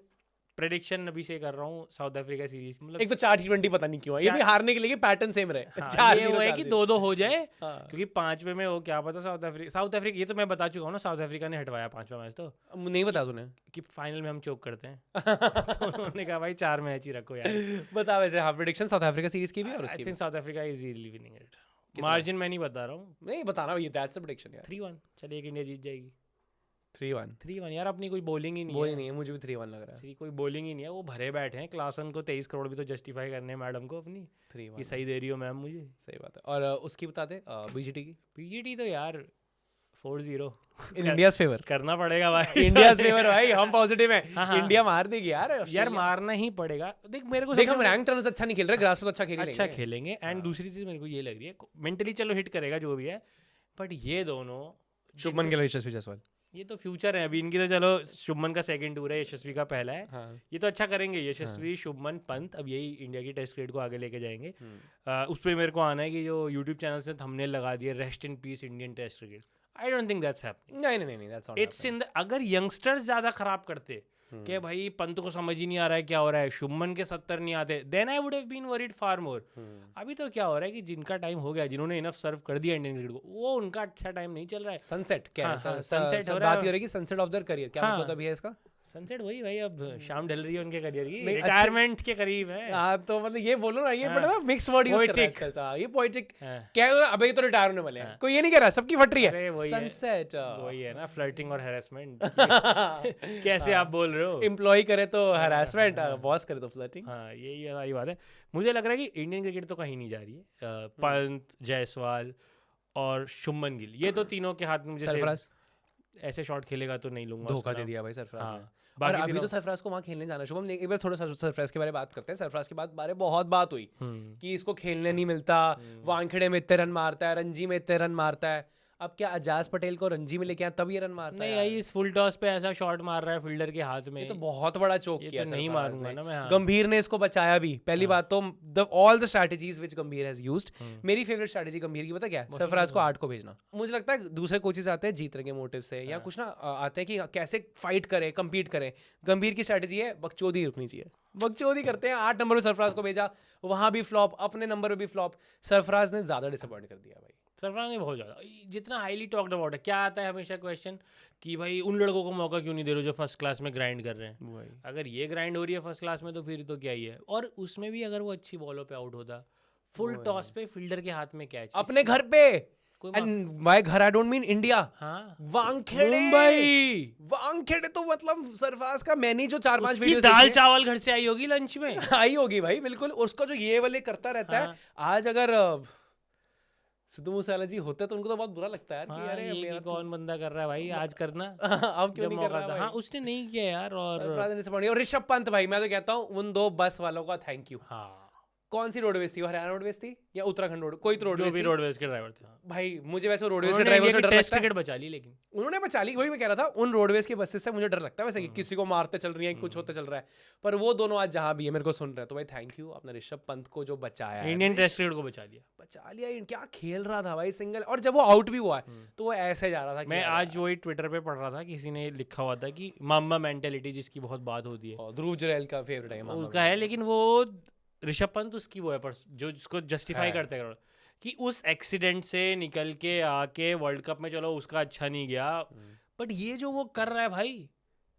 प्रेडिक्शन अभी से कर रहा हूँ साउथ अफ्रीका सीरीज, मतलब एक तो 4 T20 पता नहीं क्यों है, ये भी हारने के लिए पैटर्न सेम रहे। हाँ, 4-0 है कि 2-2 हो जाए। क्योंकि 5वें में वो क्या पता साउथ अफ्रीका ये तो मैं बता चुका हूँ ना, साउथ अफ्रीका ने हटवाया 5वां मैच। तो नहीं बता तूने कि फाइनल में हम चोक करते हैं। तो उन्होंने कहा भाई 4 मैच ही रखो यार। बता वैसे हाँ प्रेडिक्शन साउथ अफ्रीका सीरीज की भी और उसकी। I think south Africa is easily winning it. Margin मैं नहीं बता रहा हूँ, नहीं बता रहा हूँ, ये दैट्स अ प्रेडिक्शन यार। 3-1 चलिए, इंडिया जीत जाएगी। 3-1 3-1 यार, अपनी कोई बॉलिंग ही नहीं वो है। ही नहीं है, मुझे भी 3-1 लग रहा है। कोई बॉलिंग ही नहीं है, वो भरे बैठे हैं। क्लासन को 23 करोड़ भी तो जस्टिफाई करने हैं मैडम को अपनी, 3-1 कि सही दे रही हो मैम मुझे। सही बात है। और उसकी बता दे बीजीटी की। पीजीटी तो यार 4-0 इंडियाज फेवर, करना पड़ेगा भाई। इंडियाज फेवर भाई, हम पॉजिटिव हैं। हाँ, हाँ। इंडिया मार देगी यार यार ऑस्ट्रेलिया। मारना ही पड़ेगा। देख मेरे को देख हम सबसे- रैंक टर्न्स अच्छा नहीं खेल रहे, ग्रास पे तो अच्छा खेल अच्छा खेलेंगे। एंड दूसरी चीज मेरे को ये लग रही है, मेंटली चलो हिट करेगा जो भी है, बट ये दोनों शुभमन गिल, यशस्वी जायसवाल। ये तो फ्यूचर है अभी इनकी। तो चलो शुभमन का सेकंड टूर है, यशस्वी का पहला है। हाँ। ये तो अच्छा करेंगे यशस्वी, शुभमन, पंत। अब यही इंडिया की टेस्ट क्रिकेट को आगे लेके जाएंगे। उस पर मेरे को आना है कि जो यूट्यूब चैनल से थंबनेल लगा दिए, rest in peace Indian test cricket. I don't think that's happening. नहीं, that's not इट्स इन अगर यंगस्टर्स ज्यादा खराब करते कि भाई पंत को समझ ही नहीं आ रहा है क्या हो रहा है, शुभमन के 70 नहीं आते, then I would have been worried far more. अभी तो क्या हो रहा है कि जिनका टाइम हो गया, जिन्होंने इनफ सर्व कर दिया इंडियन क्रिकेट को, वो उनका अच्छा टाइम नहीं चल रहा है। सनसेट क्या है? हाँ, sunset हो रहा है। बात ये रही कि सनसेट ऑफ देयर करियर, क्या मतलब अभी है इसका? सनसेट वही भाई, अब शाम ढल रही है उनके करियर की, नहीं, रिटायरमेंट के करीब है। हाँ, तो मतलब ये बोलो ना, ये बड़ा ना मिक्स वर्ड यूज कर रहा है आजकल। हाँ, ये पोएटिक क्या है, अबे ये तो रिटायर होने वाले हैं, कोई ये नहीं कह रहा, सबकी फट रही अरे है। वही है। सनसेट वही है ना, फ्लर्टिंग और हैरेसमेंट। कैसे आप बोल रहे हो? एम्प्लॉय करे तो हैरेसमेंट, बॉस करे तो फ्लर्टिंग। हाँ, यही सारी बात है। मुझे लग रहा है कि इंडियन क्रिकेट तो कहीं नहीं जा रही है। पंत, जायसवाल और शुभमन गिल, ये तो तीनों के हाथ में मुझे सरफराज ऐसे शॉट खेलेगा तो नहीं लूंगा। धोखा उसका दे नाम। दिया भाई सरफराज ने। हाँ, और बाकी अभी तीनों- तो सरफराज को वहाँ खेलने जाना। शुभम, एक बार थोड़ा सरफराज के बारे में बात करते हैं। सरफराज के बारे में बहुत बात हुई कि इसको खेलने नहीं मिलता, वानखेड़े में इतने रन मारता है, रणजी में इतने रन मारता है। अब क्या अजाज पटेल को रणजी में लेके आया तब ये रन मारता नहीं है? भाई, इस फुल टॉस पे ऐसा शॉट मार रहा है फील्डर के हाथ में। ये तो बहुत बड़ा चोक ये किया तो नहीं सरफराज मारूंगा ने। ना मैं। हाँ। गंभीर ने इसको बचाया भी। पहली बात तो ऑल द स्ट्रैटेजीज व्हिच गंभीर हैज यूज्ड, मेरी फेवरेट स्ट्रैटेजी गंभीर की पता क्या है? सरफराज को 8 को भेजना। मुझे लगता है दूसरे कोचेस आते हैं जीतने के मोटिव से, या कुछ ना आते हैं कि कैसे फाइट करे, compete करे। गंभीर की स्ट्रैटेजी है बकचोदी रुकनी चाहिए, बकचोदी करते हैं। 8 नंबर पे सरफराज को भेजा, वहां भी फ्लॉप, अपने नंबर पे भी फ्लॉप। सरफराज ने ज्यादा डिसअपॉइंट कर दिया भाई। सरफराज ने बहुत ज़्यादा, जितना हाईली टॉक्ड अबाउट है, क्या आता है हमेशा क्वेश्चन कि भाई उन लड़कों को मौका क्यों नहीं दे रहे जो फर्स्ट क्लास में ग्राइंड कर रहे हैं। अगर ये ग्राइंड हो रही है फर्स्ट क्लास में तो फिर तो क्या ही है। और उसमें भी अगर वो अच्छी बॉलों पे आउट होता, फुल टॉस पे फील्डर के हाथ में कैच अपने घर पे, कोई एंड बाय घर आई डोंट मीन इंडिया, हाँ, वानखेड़े। मुंबई वानखेड़े तो मतलब सरफराज का मैंने जो 4-5 उसकी वीडियो दाल चावल घर से आई होगी लंच में। आई होगी भाई, बिल्कुल। उसका जो ये वाले करता रहता है। आज अगर सिद्धू मूसेवाला जी होते तो उनको तो बहुत बुरा लगता है यार कि हाँ, अरे ये मेरा कि कौन बंदा कर रहा है भाई, आज करना। अब क्यों जब नहीं कर मौका रहा था। भाई? हाँ, उसने नहीं किया यार। और सरफराज ने disappoint किया। और ऋषभ पंत भाई, मैं तो कहता हूँ उन 2 बस वालों का थैंक यू। हाँ, कौन सी रोडवेज थी? वो हरियाणा रोडवेज थी या उत्तराखंड रोड, कोई तो जो रोडवेज भी थी रोडवेज के ड्राइवर थे। हाँ। भाई। मुझे वैसे रोडवेज के उन्होंने ड्राइवर से इंडिया डर की टेस्ट लगता है। क्रिकेट बचा ली, लेकिन उन्होंने बचा ली, वही मैं कह रहा था। उन रोडवेज की बसेस से मुझे डर लगता है वैसे कि किसी को मारते चल रही है, कुछ होते चल रहा है। पर वो दोनों आज जहां भी है मेरे को सुन रहे हैं, तो भाई थैंक यू अपने ऋषभ पंत को जो बचाया है। इंडियन टेस्ट क्रिकेट को बचा लिया। बचा लिया। क्या खेल रहा था भाई सिंगल, और जब वो आउट भी हुआ है तो वो ऐसे जा रहा था कि मैं यार, आज वही ट्विटर पे पढ़ रहा था, किसी ने लिखा हुआ था कि मामा मेंटेलिटी जिसकी बहुत बात होती है, ध्रुव जुरैल का फेवरेट है मामा उसका है। लेकिन वो ऋषभ पंत उसकी वो है, पर जो जिसको जस्टिफाई करते हैं कि उस एक्सीडेंट से निकल के आके वर्ल्ड कप में चलो उसका अच्छा नहीं गया, बट ये जो वो कर रहा है भाई,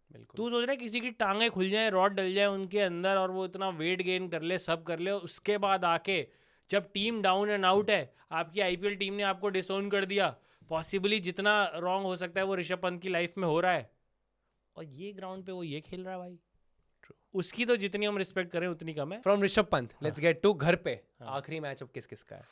बिल्कुल। तू सोच रहा है किसी की टांगे खुल जाए, रॉड डल जाए उनके अंदर, और वो इतना वेट गेन कर ले, सब कर ले, उसके बाद आके जब टीम डाउन एंड आउट है, आपकी आईपीएल टीम ने आपको डिसोन कर दिया, पॉसिबली जितना रॉन्ग हो सकता है वो ऋषभ पंत की लाइफ में हो रहा है, और ये ग्राउंड पे वो ये खेल रहा है भाई। उसकी तो जितनी हम रिस्पेक्ट करें उतनी कम है। From Rishabh Pant let's get to घर पे। आखिरी मैच अब किस किस का है?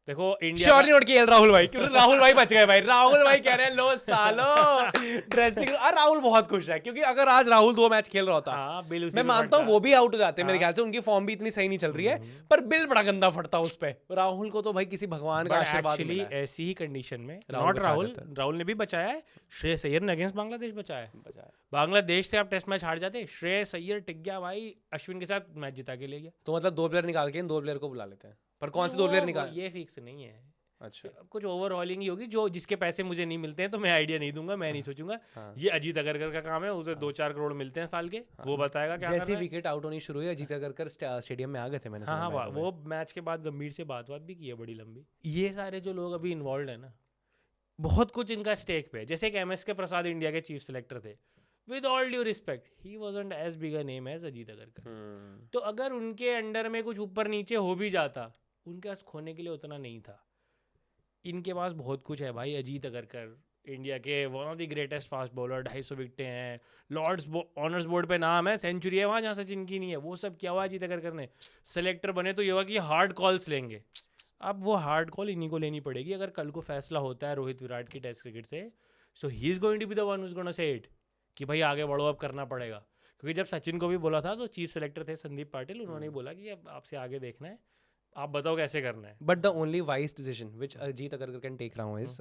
देखो इंडिया श्योर नोट किया राहुल भाई, क्योंकि राहुल भाई बच गए भाई। राहुल भाई कह रहे हैं लो सालो ड्रेसिंग। और राहुल बहुत खुश है क्योंकि अगर आज राहुल 2 मैच खेल रहा होता, हाँ, बिल उसी मैं पे मानता हूँ फटता। वो भी आउट हो जाते हैं मेरे ख्याल से। उनकी फॉर्म भी इतनी सही नहीं चल रही है, पर बिल बड़ा गंदा फटता उस पे। राहुल को तो भाई किसी भगवान का But आशीर्वाद actually मिला है। ऐसी ही कंडीशन में राहुल नॉट बचा राहुल, जाता है। राहुल ने भी बचाया है, श्रेयस अय्यर ने अगेंस्ट बांग्लादेश बचाया है। बांग्लादेश से आप टेस्ट मैच हार जाते, श्रेयस अय्यर टिक गया भाई, अश्विन के साथ मैच जिता के ले गया। तो मतलब 2 प्लेयर निकाल के इन 2 प्लेयर को बुला लेते हैं, पर कौन से 2 प्लेयर निकाल? ये फिक्स नहीं है। अच्छा, कुछ ओवरऑलिंग ही होगी, जो जिसके पैसे मुझे नहीं मिलते हैं तो मैं आइडिया नहीं दूंगा, मैं नहीं सोचूंगा। ये अजीत अगरकर का काम है, उसे 2-4 करोड़ मिलते हैं साल के, वो बताएगा क्या कर जैसी रहा है। विकेट आउट होनी शुरू हुई, अजीत अगरकर स्टेडियम में आ गए थे, मैंने हाँ सुना हाँ, by the way। वो मैच के बाद गंभीर से बात भी की है बड़ी लंबी। ये सारे जो लोग अभी इन्वॉल्व है ना, बहुत कुछ इनका स्टेक पे है। जैसे कि MS के प्रसाद इंडिया के चीफ सेलेक्टर थे, with all due respect he wasn't as big a name as Ajit Agarkar. तो अगर उनके अंडर में कुछ ऊपर नीचे हो भी जाता, उनके पास खोने के लिए उतना नहीं था। इनके पास बहुत कुछ है भाई। अजीत अगरकर इंडिया के one of the greatest fast bowler, 250 विकेटें हैं, लॉर्ड्स ऑनर्स बोर्ड पे नाम है, सेंचुरी है वहाँ जहाँ सचिन की नहीं है, वो सब क्या हुआ जीत अगर करने सेलेक्टर बने तो ये हुआ कि हार्ड कॉल्स लेंगे। अब वो हार्ड कॉल इन्हीं को लेनी पड़ेगी अगर कल को फैसला होता है रोहित विराट की टेस्ट क्रिकेट से, so he is going to be the one who is gonna say it कि भाई आगे बढ़ो, अब करना पड़ेगा। क्योंकि जब सचिन को भी बोला था तो चीफ सेलेक्टर थे संदीप पाटिल, उन्होंने बोला कि अब आपसे आगे देखना है, आप बताओ कैसे करना है। But the only wise decision which Ajit Agarkar can take now is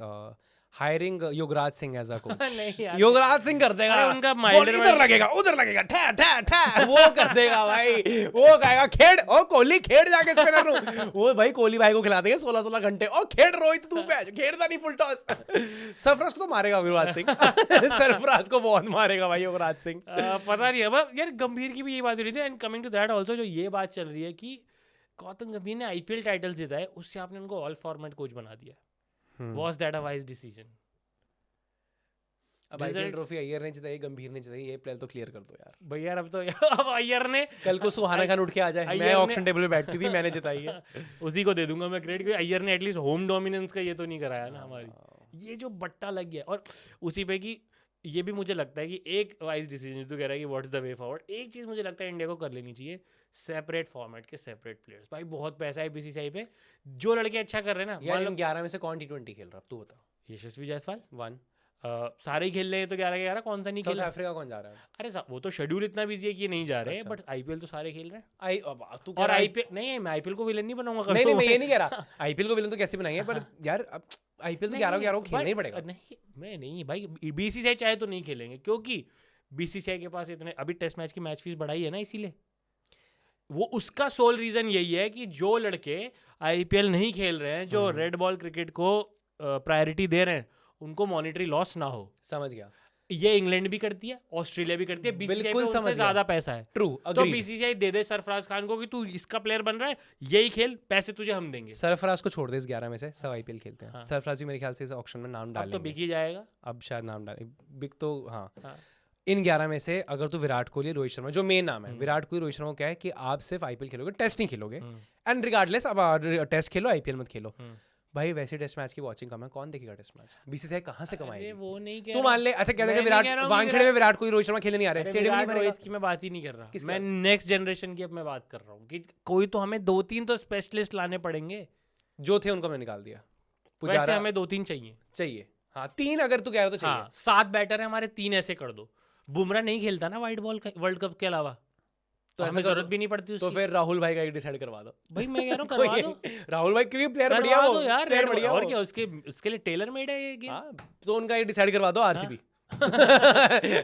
hiring Yuvraj Singh as a coach. नहीं यार, युवराज सिंह कर देगा, अरे उनका बॉल milder इधर लगेगा उधर लगेगा ठा ठा ठा वो कर देगा भाई, वो कहेगा खेड़ ओ कोहली खेड़ जाके स्पिनर रू, वो भाई कोहली भाई को खिला देंगे 16-16 घंटे, ओ खेड़ रोहित तू पे खेड़ता नहीं फुल टॉस। सरफराज को तो मारेगा युवराज सिंह सरफराज को बहुत मारेगा भाई युवराज सिंह। पता नहीं अब यार गंभीर की भी ये बात हो रही थी, and coming to that also जो ये बात चल रही है कि गौतम गंभीर ने आईपीएल टाइटल जीता है, उससे आपने उनको ऑल फॉर्मेट कोच बना दिया। Was that a wise decision? अब आईपीएल ट्रॉफी अय्यर ने जिताई, गंभीर ने जिताई, ये प्लेयर तो क्लियर कर दो यार भैया। अब तो अब अय्यर ने कल को सुहाना खान उठ के आ जाए, मैं ऑक्शन टेबल पे बैठती थी मैंने जिताई है, उसी को दे दूंगा मैं क्रेडिट, क्योंकि अय्यर ने एटलीस्ट होम डोमिनेंस का ये तो नहीं कराया ना हमारी, ये जो बट्टा लग गया। और उसी पे कि ये भी मुझे लगता है कि एक वाइज डिसीजन तू कह रहा है कि व्हाट्स द वे फॉरवर्ड, एक चीज़ मुझे लगता है इंडिया को कर लेनी चाहिए, सेपरेट फॉर्मेट के सेपरेट प्लेयर्स। भाई बहुत पैसा है बीसीसीआई पे, जो लड़के अच्छा कर रहे हैं ना, यार इन 11 में से कौन टी20 खेल रहा है तू बता? यशस्वी जायसवाल 1 सारे ही खेल रहे हैं तो 11 के 11 कौन सा नहीं खेल साउथ रहा? अफ्रीका कौन जा रहा है? अरे वो तो शेड्यूल इतना बिजी है कि ये नहीं जा रहे हैं, अच्छा। बट आईपीएल तो सारे खेल रहे हैं। आई अब तू और आईपीएल नहीं, मैं आईपीएल को विलन नहीं बनाऊंगा। नहीं नहीं मैं ये नहीं कह रहा आईपीएल को विलन तो कैसे बनाएंगे, पर यार आईपीएल तो 11 को खेलना ही पड़ेगा। नहीं मैं नहीं भाई, बीसीसीआई चाहे तो नहीं खेलेंगे, क्योंकि बीसीसीआई के पास इतने अभी टेस्ट मैच की मैच फीस बढ़ाई है ना, इसीलिए वो उसका सोल रीजन यही है कि जो लड़के आईपीएल नहीं खेल रहे हैं, जो रेड बॉल क्रिकेट को प्रायोरिटी दे रहे हैं, उनको मॉनिटरी लॉस ना हो। समझ गया। ये इंग्लैंड भी करती है, ऑस्ट्रेलिया भी करती है, बीसीसीआई पे बिल्कुल उनसे समझ ज्यादा गया। पैसा है। ट्रू तो अग्री। बीसीसीआई दे दे सरफराज खान को कि तू इसका प्लेयर बन रहा है, यही खेल, पैसे तुझे हम देंगे। सरफराज को छोड़ दे इस 11 में से, सब आईपीएल खेलते हैं। हाँ। सरफराज भी मेरे ख्याल से इस ऑक्शन में नाम अब तो डालेंगे, बिक ही जाएगा। अब शायद नाम डाले बिक तो हाँ। हाँ। इन 11 में से अगर तू विराट कोहली रोहित शर्मा, जो मेन नाम है विराट कोहली रोहित शर्मा को क्या है कि आप सिर्फ आईपीएल खेलोगे, टेस्ट नहीं खेलोगे, एंड रिगार्डलेस अब टेस्ट खेलो आईपीएल मत खेलो। भाई वैसे टेस्ट मैच की वाचिंग कम है, कौन देखेगा टेस्ट मैच? बीसीसीआई कहाँ से कमाएगी? वो नहीं कह तू मान ले अच्छा कहते हैं विराट वानखेड़े में विराट कोहली रोहित शर्मा खेलने नहीं आ रहे, स्टेडियम नहीं भरेगा। रोहित की मैं बात ही नहीं कर रहा, मैं नेक्स्ट जनरेशन की अब मैं बात कर रहा हूँ कि कोई तो हमें 2-3 तो स्पेशलिस्ट लाने पड़ेंगे। जो थे उनको मैं निकाल दिया। वैसे पुजारा हमें 2-3 चाहिए। चाहिए, हाँ 3 अगर तू कह रहा हो तो चाहिए। हाँ 7 बैटर है हमारे, 3 ऐसे कर दो। बुमराह नहीं खेलता ना वाइट बॉल वर्ल्ड कप के अलावा, तो हमें जरूरत भी नहीं पड़ती तो उसकी। फिर राहुल भाई का एक डिसाइड करवा दो। भाई मैं कह रहा हूँ करवा दो, राहुल भाई क्योंकि प्लेयर बढ़िया करवा वो दो यार, प्लेयर बढ़िया और वो। क्या उसके लिए टेलर मेड है ये गेम। हाँ तो उनका ये डिसाइड करवा दो आरसीबी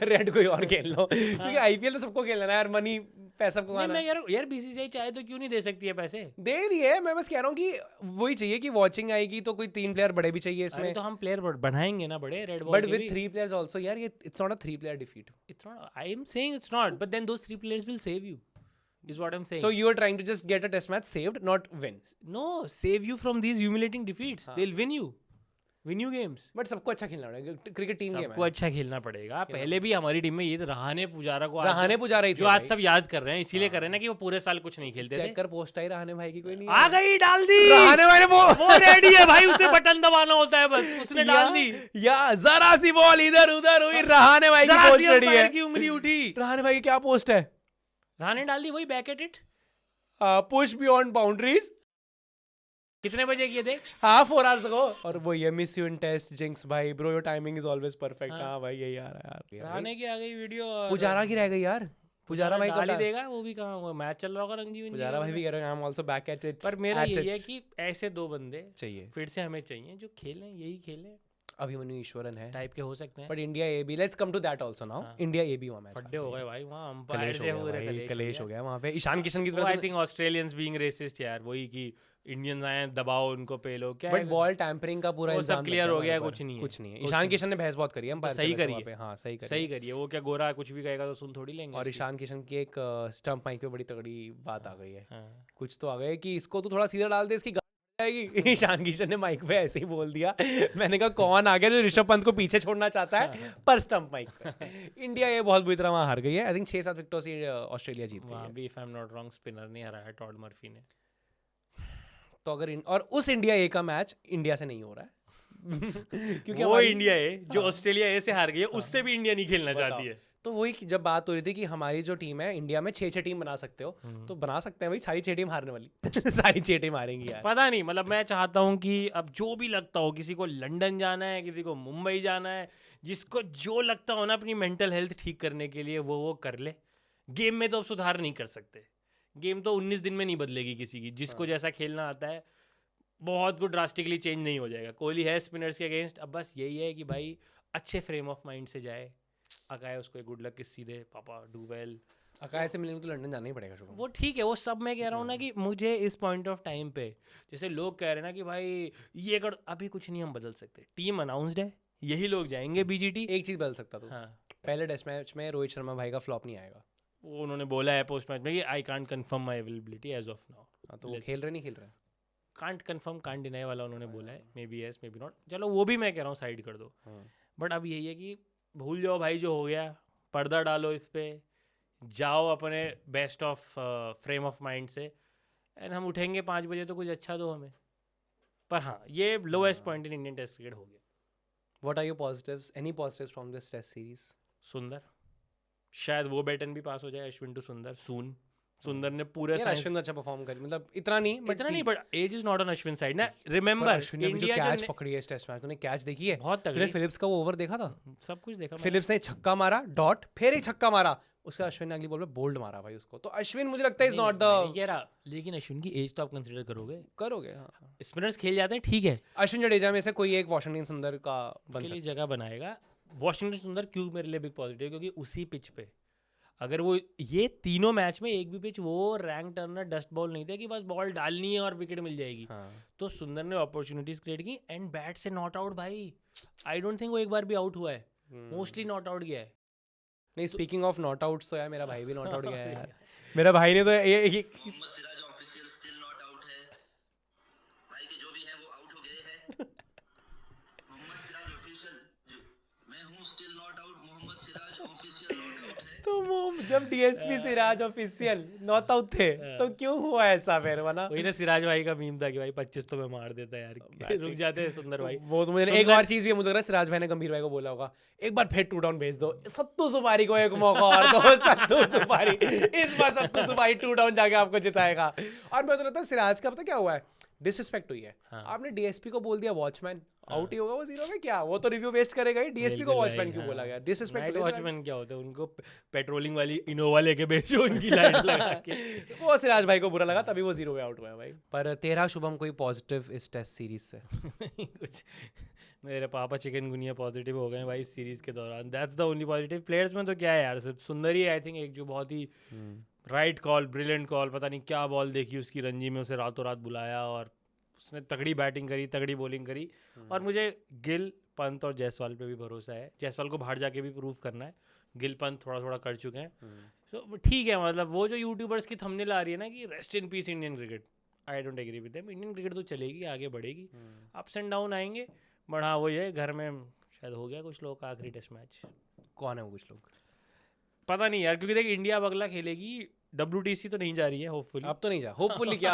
रेड कोई और खेल लो, क्योंकि आईपीएल तो सबको खेलना है यार, मनी पैसा नहीं कमाना मैं है। कह रहा हूँ यार बीसीसीआई चाहे तो क्यों नहीं दे सकती है पैसे? दे रही है, मैं बस कह रहा हूँ कि वही चाहिए कि वॉचिंग आएगी तो कोई 3 प्लेयर बड़े भी चाहिए अरे इसमें, तो हम प्लेयर बढ़ाएंगे ना बड़े रेड बॉल बट के विद भी। 3 प्लेयर्स आल्सो यार, ये it's not a 3 player defeat. It's not. I am saying it's not. But then those 3 players will save you. Is what I'm saying. So you are trying to just get a test match saved, not win. no, save you from these humiliating defeats. They'll win you. Win you games. But सबको अच्छा खेलना पड़ेगा, क्रिकेट टीम गेम सबको है। अच्छा खेलना पड़ेगा। पहले भी हमारी टीम में ये तो रहाने पुजारा को रहाने पुजारा ही थे जो आज भाई। सब याद कर रहे हैं, इसीलिए कर रहे हैं ना कि वो पूरे साल कुछ नहीं खेलते थे। चेक कर पोस्ट आई रहाने भाई की, कोई नहीं आ गई, डाल दी। रहाने भाई ने वो रेडी है भाई, उसे बटन दबाना होता है बस, उसने डाल दी। या जरा सी बॉल इधर उधर हुई, रहाने भाई की जरा पोस्ट सी रेडी अंपायर है। की उंगली उठी, रहाने भाई की क्या पोस्ट है? रहाने डाल दी, वही back at it. Push beyond boundaries, कितने बजे किए थे? हाँ 4 hours ago। और वो ये miss you in test jinx भाई, bro your timing is always perfect. हाँ भाई यही आ रहा है यार। रहाने की आ गई वीडियो। पुजारा की रह गई यार, पुजारा भाई डाल ही कब देगा, वो भी कहाँ हुआ, मैच चल रहा होगा रंगीवन। पुजारा भाई भी कह रहे हैं I am also back at it. पर मेरा यही है कि ऐसे 2 बंदे चाहिए, फिर से हमें चाहिए जो खेलें, यही खेलें, अभिमन्यु ईश्वरन है टाइप के हो सकते हैं। But India A B, let's come to that also now. India A B हुआ मैच, फड्डे हो गए भाई वहाँ, अंपायर कलेश से हो पूरे गया भाई, कलेश कलेश हो गया वहाँ पे। ईशान किशन की आई तरफ, थिंक ऑस्ट्रेलियंस बीइंग रेसिस्ट यार, वही कि इंडियंस आए दबाओ उनको पे लो, क्या बट बॉल टैंपरिंग का पूरा वो सब इल्जाम clear लग हो गया, हमारे कुछ ऊपर। नहीं है। कुछ नहीं है। ईशान किशन ने बहस बहुत करी है अंपायर से सही वैसे करी वहाँ है। पे। हाँ सही करी सही करिए, वो क्या गोरा कुछ भी कहेगा तो सुन थोड़ी लेंगे और उसकी। ईशान किशन की एक स्टंप माइक पे बड़ी तगड़ी बात आ गई है, हाँ। कुछ तो आ गया कि इसको तो थोड़ा सीधा डाल दे, इसकी गांड जाएगी। ईशान किशन ने माइक पे ऐसे ही बोल दिया। मैंने कहा कौन आ गया जो ऋषभ पंत को पीछे छोड़ना चाहता है पर स्टंप माइक पे। इंडिया ये बहुत बुरी तरह वहाँ हार गई है। आई थिंक 6-7 विकेटों से ऑस्ट्रेलिया जीत गई वहाँ है। भी if I am not wrong spinner नहीं हराया, टॉड मर्फी ने। तो अगर और उस इंडिया ए का मैच इंडिया से नहीं हो रहा है, क्योंकि वो हमारी- इंडिया है जो ऑस्ट्रेलिया ए से हार गई है, उससे भी इंडिया नहीं खेलना चाहती है। तो वही जब बात हो रही थी कि हमारी जो टीम है इंडिया में 6-6 टीम बना सकते हो, तो बना सकते हैं भाई, सारी 6 टीम हारने वाली सारी 6 टीम हारेंगी यार। पता नहीं, मतलब मैं चाहता हूँ कि अब जो भी लगता हो, किसी को लंदन जाना है, किसी को मुंबई जाना है, जिसको जो लगता हो ना अपनी मेंटल हेल्थ ठीक करने के लिए वो कर ले। गेम में तो अब सुधार नहीं कर सकते, गेम तो 19 दिन में नहीं बदलेगी किसी की, जिसको जैसा खेलना आता है बहुत कुछ ड्रास्टिकली चेंज नहीं हो जाएगा। कोहली है स्पिनर्स के अगेंस्ट, अब बस यही है कि भाई अच्छे फ्रेम ऑफ माइंड से जाए, अकाय उसको गुड लक किस सीधे, पापा डू वेल। अकाय से मिलने तो लंदन जाना ही पड़ेगा शुभम। वो ठीक है, वो सब मैं कह रहा हूँ ना कि मुझे इस पॉइंट ऑफ टाइम पे, जैसे लोग कह रहे हैं ना कि भाई ये कर, अभी कुछ नहीं हम बदल सकते, टीम अनाउंस्ड है, यही लोग जाएंगे बीजीटी। एक चीज बदल सकता था, हाँ, पहले टेस्ट मैच में रोहित शर्मा भाई का फ्लॉप नहीं आएगा। वो उन्होंने बोला है पोस्ट मैच में कि I can't confirm my availability as of now. हाँ, तो वो खेल रहे नहीं खेल रहे। कांट कंफर्म कांट डिनाई वाला उन्होंने बोला है, may be yes may be not, चलो वो भी मैं कह रहा हूँ साइड कर दो। बट अब यही है कि भूल जाओ भाई जो हो गया, पर्दा डालो इस पे, जाओ अपने best of frame of mind से, एंड हम उठेंगे 5 बजे तो कुछ अच्छा दो हमें। पर हाँ, ये lowest point in Indian test cricket हो गया। What are your positives, any positives from this test series? Sundar, शायद वो बैटन भी पास हो जाए, अश्विन टू सुंदर सून। सुंदर ने पूरे यार अश्विन अच्छा परफॉर्म कर, मतलब इतना नहीं but edge is not on Ashwin side ना। रिमेंबर अश्विन ने भी जो कैच पकड़ी है इस टेस्ट मैच, तूने कैच देखी है? बहुत तूने तगड़ी, फिलिप्स का वो ओवर देखा था? सब कुछ देखा। फिलिप्स ने छक्का मारा, डॉट, फिर एक छक्का मारा, उसका अश्विन ने अगली बॉल पे बोल्ड मारा भाई उसको। तो अश्विन मुझे लगता है इज नॉट द, कह रहा, लेकिन अश्विन की एज तो आप कंसीडर करोगे, करोगे? हाँ, स्पिनर्स खेल जाते हैं ठीक है, अश्विन जडेजा में से कोई एक वॉशिंगटन सुंदर का बन के सकता लिए जगह बनाएगा। वॉशिंगटन सुंदर क्यों मेरे लिए बिग पॉजिटिव, क्योंकि उसी पिच पे अगर वो ये तीनों मैच में एक भी पिच वो रैंक टर्नर डस्ट बॉल नहीं था कि बस बॉल डालनी है और विकेट मिल जाएगी। तो सुंदर ने अपॉर्चुनिटीज क्रिएट की एंड बैट से नॉट आउट भाई। आई डोंट थिंक वो एक बार भी आउट हुआ है, मोस्टली नॉट आउट गया है। नहीं, स्पीकिंग ऑफ नॉट आउट्स तो यार मेरा भाई भी नॉट आउट गया है यार। मेरा भाई ने तो ये Mohammed Siraj official still not out है, भाई के जो भी हैं वो आउट हो गए हैं। मोहम्मद सिराज ऑफिशियल, मैं हूं still not out, Mohammed Siraj official not out है। तो वो जब DSP Siraj official not out थे तो क्यों हुआ ऐसा फिर? वरना वही ना सिराज भाई का मीम था कि भाई 25 तो मैं मार देता यार, रुक जाते हैं सुंदर भाई। वो तो मुझे एक बार चीज भी मुझे लग रहा है सिराज भाई ने गंभीर भाई को बोला होगा, एक बार फिर 2 डाउन भेज दो, सत्तू सुपारी को एक मौका और दो, सत्तू सुपारी, इस बार सत्तू सुपारी 2 डाउन जाके आपको जिताएगा। और मैं तो लगता है सिराज का पता क्या हुआ है, डिसरिस्पेक्ट हुई है। आपने डीएसपी को बोल दिया वॉचमैन, आउट ही होगा वो 0 में, क्या वो तो रिव्यू वेस्ट करेगा ही। डीएसपी को वॉचमैन क्यों बोला गया? डिसरिस्पेक्ट। वॉचमैन क्या होता है, उनको पेट्रोलिंग वाली इनोवा लेके भेजो उनकी लाइट लगा के। वो सिराज भाई को बुरा लगा तभी वो 0 पे आउट हुआ है भाई। पर तेरा शुभम कोई पॉजिटिव इस टेस्ट सीरीज से? कुछ मेरे पापा चिकनगुनिया पॉजिटिव हो गए भाई इस सीरीज के दौरान, that's the only positive. Players में तो क्या है यार, सिर्फ सुंदर ही आई थिंक एक जो बहुत ही राइट कॉल, ब्रिलियंट कॉल, पता नहीं क्या बॉल देखी उसकी रणजी में, उसे रातों रात बुलाया और उसने तगड़ी बैटिंग करी, तगड़ी बॉलिंग करी। और मुझे गिल, पंत और जायसवाल पे भी भरोसा है। जायसवाल को बाहर जाके भी प्रूव करना है, गिल पंत थोड़ा थोड़ा कर चुके हैं। तो ठीक है, मतलब वो जो यूट्यूबर्स की थंबनेल आ रही है ना कि rest in peace Indian cricket, I don't agree with them. Indian cricket तो चलेगी, आगे बढ़ेगी, अप्स एंड डाउन आएंगे, बट हाँ वही है, घर में शायद हो गया कुछ लोग का आखिरी टेस्ट मैच। कौन है वो कुछ लोग? पता नहीं यार, क्योंकि देख इंडिया अब अगला खेलेगी, WTC तो नहीं जा रही है होपफुली। अब तो नहीं जा, होपफुली क्या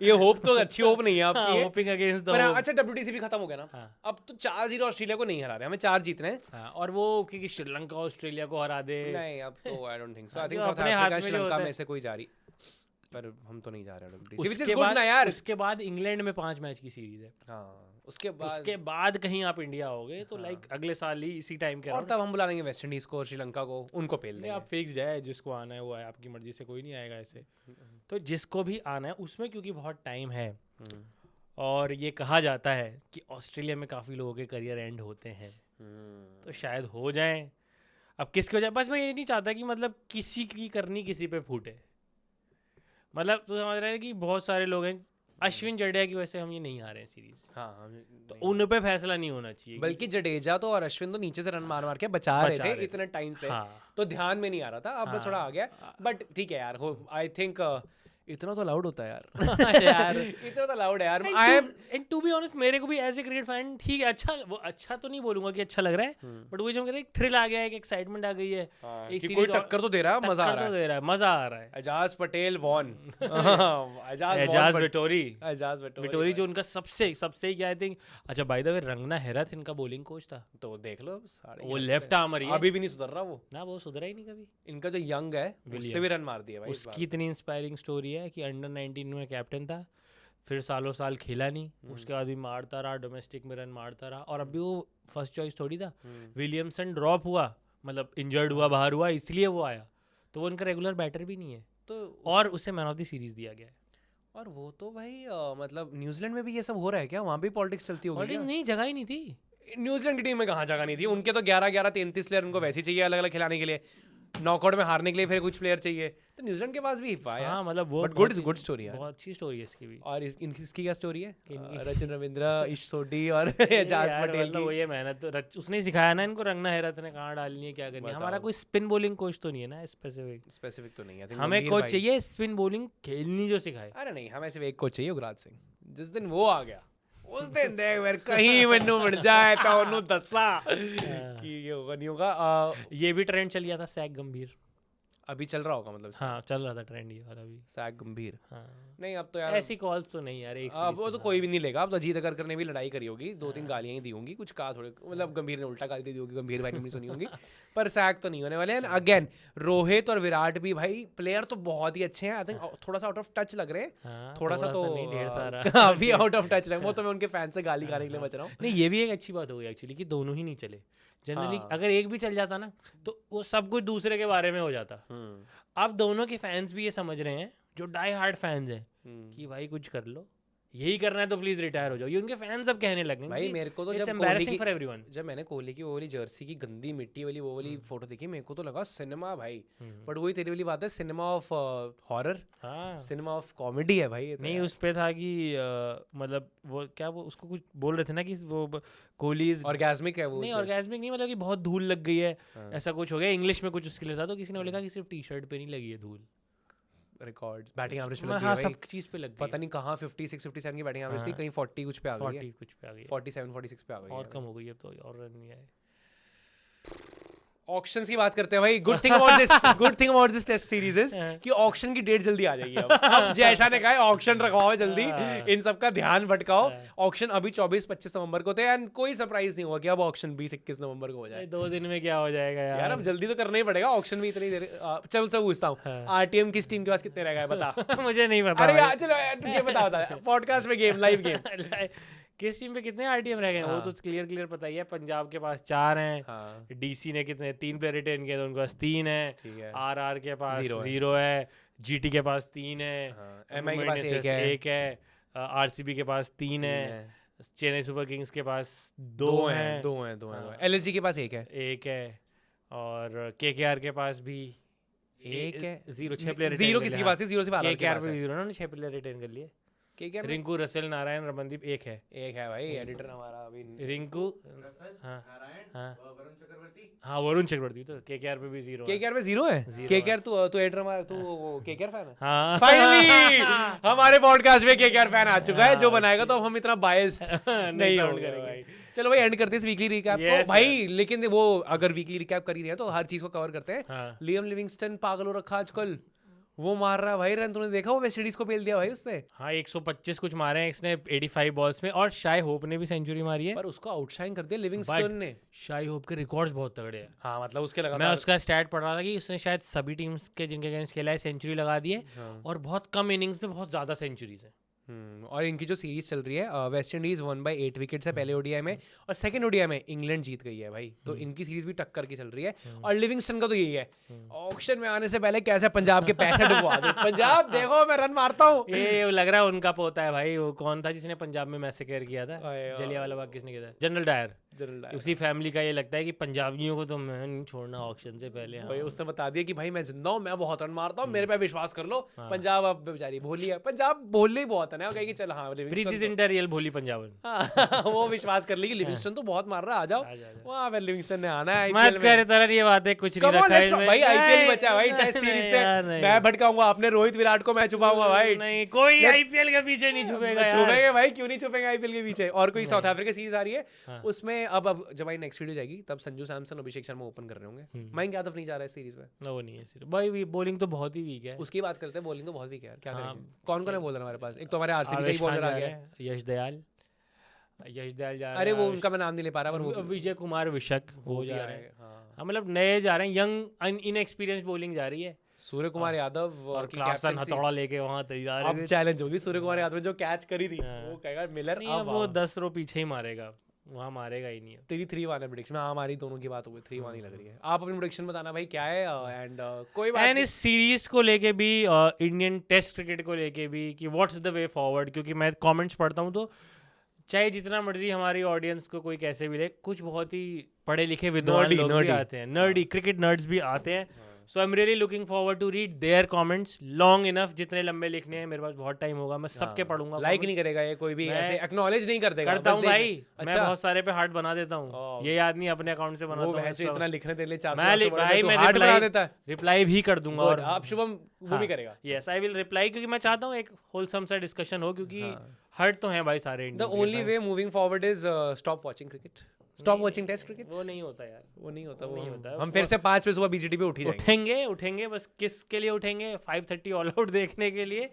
ये होप तो अच्छी होप नहीं है आपकी। होपिंग अगेंस्ट द पर होप। अच्छा WTC भी खत्म हो गया ना। हाँ। अब तो 4-0 ऑस्ट्रेलिया को नहीं हरा रहे, हमें 4 जीतने हैं। हाँ, और वो क्योंकि श्रीलंका ऑस्ट्रेलिया को हरा दे। नहीं अब तो आई don't think so. I think जो साउथ अपने हाथ अफ्रीका में जो श्रीलंका होता में है। से कोई जा रही, पर हम तो नहीं जा रहे WTC, which is उसके good बाद ना यार। उसके बाद इंग्लैंड में 5 मैच की सीरीज है। हाँ, उसके बाद कहीं आप इंडिया होगे तो लाइक अगले साल ही इसी टाइम के और तब हम बुला लेंगे वेस्ट इंडीज को और श्रीलंका को, उनको पेल नहीं, देंगे। आप फिक्स जाए, जिसको आना है वो आए, आपकी मर्जी से कोई नहीं आएगा ऐसे। तो जिसको भी आना है उसमें, क्योंकि बहुत टाइम है और ये कहा जाता है कि ऑस्ट्रेलिया में काफ़ी लोगों के करियर एंड होते हैं, तो शायद हो जाए। अब किसके हो जाए, बस मैं ये नहीं चाहता कि मतलब किसी की करनी किसी पे फूटे। मतलब तो समझ रहे हैं कि बहुत सारे लोग हैं, अश्विन जडेजा की वजह से हम ये नहीं आ रहे हैं सीरीज, हाँ, तो उन पे फैसला नहीं होना चाहिए। बल्कि जडेजा तो और अश्विन तो नीचे से रन मार मार के बचा रहे थे इतने टाइम से, हाँ। तो ध्यान में नहीं आ रहा था। अब बस थोड़ा आ गया, बट ठीक है यार। आई थिंक इतना तो लाउड होता है यार यार इतना तो लाउड है यार I am and to be honest मेरे को भी एज ए क्रिकेट फैन ठीक है, अच्छा वो अच्छा तो नहीं बोलूंगा कि अच्छा लग रहा है, बट वो जो कहते हैं एक थ्रिल आ गया है, एक एक्साइटमेंट आ गई है, एक कि कोई सीरीज टक्कर तो दे रहा है, मजा आ रहा है। दे रहा है, मजा आ रहा है। एजाज पटेल वॉन एजाज विटोरी एजाज विटोरी जो उनका सबसे सबसे क्या आई थिंक, अच्छा by the way Rangana Herath इनका बॉलिंग कोच था, तो देख लो साढ़े वो लेफ्ट आर्मर ही है, अभी भी नहीं सुधर रहा वो ना वो सुधरा ही नहीं कभी। इनका जो यंग है उससे भी रन मार दिया भाई इस उसकी इतनी इंस्पायरिंग स्टोरी है कि अंडर 19 में कैप्टन था, फिर सालों साल खेला नहीं, उसके बाद भी मारता रहा, डोमेस्टिक में रन मारता रहा, और अभी वो फर्स्ट चॉइस थोड़ी था। विलियमसन ड्रॉप हुआ, मतलब इंजर्ड हुआ, बाहर हुआ, इसलिए वो आया, तो वो उनका रेगुलर बैटर भी नहीं है, तो और उसे मैन ऑफ द सीरीज दिया गया है। और वो तो भाई मतलब न्यूजीलैंड में भी ये सब हो रहा है क्या? वहाँ भी पॉलिटिक्स चलती होगी पॉलिटिक्स क्या? नहीं, जगह ही नहीं थी। न्यूजीलैंड की टीम में कहाँ जगह नहीं थी उनके, तो 11-11 33 प्लेयर उनको वैसे ही चाहिए अलग अलग खिलाने के लिए, नॉकआउट में हारने के लिए फिर कुछ प्लेयर चाहिए, तो न्यूजीलैंड के पास भी पाया। हाँ मतलब वो बट गुड स्टोरी है। बहुत अच्छी स्टोरी है इसकी भी। और इसकी क्या स्टोरी है? किनकी? रचिन रविंद्र, ईश सोडी और एजाज यार, पटेल मतलब वो की। ये मेहनत तो उसने ही सिखाया ना इनको, रंगना हेरथ ने कहाँ डालनी है, क्या करनी है। हमारा कोई स्पिन बॉलिंग कोच तो नहीं है ना स्पेसिफिक तो नहीं है, हमें कोच चाहिए स्पिन बॉलिंग खेलनी जो सिखाए। अरे नहीं, हमें सिर्फ एक कोच चाहिए, युवराज सिंह। जिस दिन वो आ गया उस दिन देख मेरे कहीं मैनू मिल जाए तो उन्होंने दसा कि ये होगा नहीं होगा। ये भी ट्रेंड चल गया था, सैक गंभीर। अभी चल रहा होगा मतलब हाँ चल रहा था ट्रेंड ये वाला भी, सैक गंभीर। हाँ नहीं अब तो यार ऐसी कॉल्स तो नहीं यार, एक अब वो तो कोई भी नहीं लेगा। अब तो अजीत अगरकर ने भी लड़ाई करी होगी, 2-3 गालियां ही दी होंगी, कुछ कहा थोड़े, मतलब गंभीर ने उल्टा गाली दी होगी, गंभीर भाई ने भी सुनी होंगी, पर सैक तो नहीं होने वाले हैं। अगेन रोहित और विराट भी भाई प्लेयर तो बहुत ही अच्छे हैं, आई थिंक थोड़ा सा आउट ऑफ टच लग रहे हैं, हाँ, थोड़ा सा तो नहीं, ढेर सारा काफी आउट ऑफ टच लग, वो तो मैं उनके फैन से गाली खाने के लिए बच रहा हूँ। नहीं ये भी एक अच्छी बात हो गई एक्चुअली कि दोनों ही नहीं चले। जनरली अगर एक भी चल जाता ना तो वो सब कुछ दूसरे के बारे में हो जाता। अब दोनों के फैंस भी ये समझ रहे हैं, जो डाई हार्ड फैंस हैं, कि भाई कुछ कर लो, यही करना है तो प्लीज रिटायर हो जाओ। ये उनके फैंस अब कहने लगे भाई मेरे को तो जब मैंने कोहली की वो वाली जर्सी की गंदी मिट्टी वाली वो वाली फोटो देखी, मेरे को तो लगा सिनेमा भाई, बट वही तेरी वाली बात है, cinema of horror, cinema of comedy है भाई। नहीं उस पे था कि मतलब वो क्या वो उसको कुछ बोल रहे थे ना कि वो कोहली ऑर्गेस्मिक है वो। नहीं ऑर्गेस्मिक नहीं, मतलब कि बहुत धूल लग गई है, ऐसा कुछ हो गया इंग्लिश में कुछ उसके लिए था, तो किसी ने बोला कि सिर्फ टी शर्ट पे नहीं लगी है धूल, रिकॉर्ड्स बैटिंग एवरेज पे लग हाँ गई सब चीज पे लग गई, पता नहीं कहाँ 56 57 की बैटिंग एवरेज थी, कहीं 40 कुछ पे आ गई है, 40 कुछ पे आ गई है, 47 46 पे आ गई है, और कम हो गई अब तो, और रन नहीं आए। ऑक्शंस की बात करते हैं भाई। Good thing about this test series is कि ऑक्शन की डेट जल्दी आ जाएगी। अब जयशा ने कहा है ऑक्शन रखवाओ जल्दी, इन सब का ध्यान भटकाओ। ऑक्शन अभी 24-25 नवंबर को थे, एंड कोई सरप्राइज नहीं हुआ कि अब ऑक्शन 20-21 नवंबर को हो जाए। 2 दिन में क्या हो जाएगा यार अब जल्दी तो करना ही पड़ेगा, ऑक्शन भी इतनी देर। चल सब पूछता हूँ, आरटीएम किस टीम के पास कितने रह गए बता। मुझे नहीं पता। अरे यार चलो ये बता पॉडकास्ट में गेम, लाइव गेम किस टीम पे कितने आरटीएम रह गए वो तो क्लियर पता ही है। पंजाब के पास 4 हैं, डीसी ने कितने 3 प्लेयर रिटेन किए तो उनके पास 3 है, आरआर के पास 0 है, जीटी के पास 3 है, एमआई के पास 1 है, आरसीबी के पास 3 है, चेन्नई सुपर किंग्स के पास 2 हैं, एलएसजी के पास 1 है, और केकेआर के पास भी 1 है। 6 प्लेयर जीरो किसके पास है? 0 से 12 केकेआर पे 0 ना, 6 प्लेयर रिटेन कर लिए। रिंकू रसेल नारायण रमनदीप 1 है भाई, एडिटर हमारा अभी रिंकू हाँ वरुण चक्रवर्ती तो केकेआर पे भी 0 केकेआर पे 0 है। केकेआर तू एडिटर हमारा, तू वो केकेआर फैन है। हाँ फाइनली हमारे पॉडकास्ट में केकेआर फैन आ चुका है, जो बनाएगा तो हम इतना बायस्ड नहीं होंगे भाई। चलो भाई एंड करते हैं इस वीकली रिकैप को भाई, लेकिन वो अगर वीकली रिकैप कर ही रहे हैं तो हर चीज को कवर करते हैं। लियम लिविंगस्टन पागल हो रखा आजकल, वो मार रहा है भाई रन, तूने देखा वो वेस्ट इंडीज को पेल दिया भाई उसने। हाँ 125 कुछ मारे हैं इसने 85 बॉल्स में, और शाई होप ने भी सेंचुरी मारी है, पर उसको आउटशाइन कर दिया लिविंगस्टन ने। शाई होप के रिकॉर्ड्स बहुत तगड़े हैं। हाँ मतलब उसके लगा, मैं उसका स्टैट पढ़ रहा था कि उसने शायद सभी टीम्स के जिनके अगेंस्ट खेला है सेंचुरी लगा दी है, और बहुत कम इनिंग्स में बहुत ज्यादा सेंचुरीज है। और इनकी जो सीरीज चल रही है, वेस्ट इंडीज 1/8 विकेट्स है पहले ओडीआई में, और सेकंड ओडीआई में इंग्लैंड जीत गई है भाई, तो इनकी सीरीज भी टक्कर की चल रही है। और लिविंगस्टन का तो यही है, ऑक्शन में आने से पहले कैसे पंजाब के पैसे डुबवा दो, पंजाब देखो मैं रन मारता हूँ। ये लग रहा है उनका पोता है भाई, वो कौन था जिसने पंजाब में मैसेकर किया था, जलियांवाला बाग किसने किया था? जनरल जनरल डायर उसी फैमिली का ये लगता है कि पंजाबियों को तो मैं नहीं छोड़ना ऑक्शन से पहले। हाँ। भाई उसने बता दिया कि भाई मैं जिंदा हूँ, मैं बहुत रन मारता हूँ, मेरे पे विश्वास कर लो। पंजाब अब बेचारी भोली है, पंजाब भोली बहुत है ना, कहेगी चल हाँ प्रीति जिंटा रियल भोली पंजाबन। हाँ, वो विश्वास कर लेगी लिविंगस्टन तो बहुत मार रहा है, आ जाओ वहाँ पे लिविंगस्टन ने आना है मत करे तरह ये बातें कुछ नहीं रखा है भाई आईपीएल ही बचा है भाई टेस्ट सीरीज से, मैं भटकाऊंगा आपने रोहित विराट को मैं छुपाऊंगा भाई। नहीं कोई आईपीएल के पीछे नहीं छुपेगा, छुपेंगे भाई, क्यों नहीं छुपेंगे आईपीएल के पीछे। और कोई साउथ अफ्रीका सीरीज आ रही है उसमें अब जब भाई नेक्स्ट वीडियो जाएगी तब संजू सैमसन अभिषेक शर्मा ओपन कर रहे होंगे, मयंक यादव नहीं जा रहा है सीरीज में। वो नहीं है सिर्फ भाई, बॉलिंग तो बहुत ही वीक है। उसकी बात करते हैं, बॉलिंग तो बहुत वीक है यार, क्या करेंगे। कौन कौन है बॉलर हमारे पास? एक तो हमारे आरसीबी का ही बॉलर आ गया है, यश दयाल जा रहा है। अरे वो उनका मैं नाम नहीं ले पा रहा, पर वो विजय कुमार विशक वो भी जा आ रहे रहे हैं। हैं। हाँ मतलब नए जा रहे हैं, यंग इनएक्सपीरियंस बॉलिंग जा रही है। सूर्य कुमार यादव और की क्लासन कैप्टनसी हथौड़ा लेके वहां तैयार अब है। चैलेंज होगी। सूर्य कुमार यादव जो कैच करी थी वो कहेगा मिलर नहीं, अब वो 10 रो पीछे ही मारेगा, वहां मारेगा ही नहीं। तेरी 3-1 है प्रेडिक्शन। हाँ हमारी दोनों की बात हो गई, 3-1 ही लग रही है। आप अपनी प्रेडिक्शन बताना भाई क्या है। एंड कोई बात एंड इस सीरीज को लेके भी इंडियन टेस्ट क्रिकेट को लेके भी कि व्हाट्स द वे फॉरवर्ड, क्योंकि मैं कमेंट्स पढ़ता हूँ तो चाहे जितना मर्जी हमारी ऑडियंस को कोई कैसे भी ले, कुछ बहुत ही पढ़े लिखे विद्वान लोग भी आते हैं, नर्डी क्रिकेट नर्ड्स भी आते हैं। So I am really looking forward to read their comments long enough, जितने लंबे लिखने हैं मेरे पास बहुत टाइम होगा, मैं सबके पढ़ूंगा। लाइक नहीं करेगा ये कोई भी, ऐसे एक्नॉलेज नहीं कर देगा। करता हूँ भाई, मैं अच्छा। बहुत सारे पे हार्ट बना देता हूँ, ये याद नहीं अपने अकाउंट से बनाता हूँ। वो इतना लिखने दे ले 400 मैं रिप्लाई भी कर दूंगा। और आप शुभम वो भी करेगा। यस आई विल रिप्लाई, क्योंकि मैं चाहता हूँ एक होलसम सा डिस्कशन हो, क्योंकि हर्ट तो है भाई सारे। The only way moving forward is stop watching cricket, stop watching test cricket. वो नहीं होता यार, वो नहीं होता, नहीं होता। हम फिर से 5 बजे सुबह बीजीटी पे उठ ही जाएंगे। उठेंगे बस किसके लिए उठेंगे? 5:30 ऑल आउट देखने के लिए,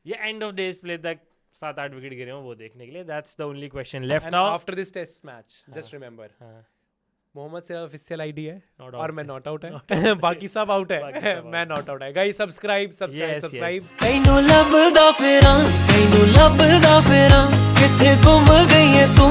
ये एंड ऑफ डेज प्ले तक 7-8 विकेट गिरे हो वो देखने के लिए। That's the only question left now after this test match. Just remember Mohammed Siraj official ID है और मैं नॉट आउट है, बाकी सब आउट है, मैं नॉट आउट है। Guys subscribe. तैनू लभदा फिरां किथे गुम गई है तू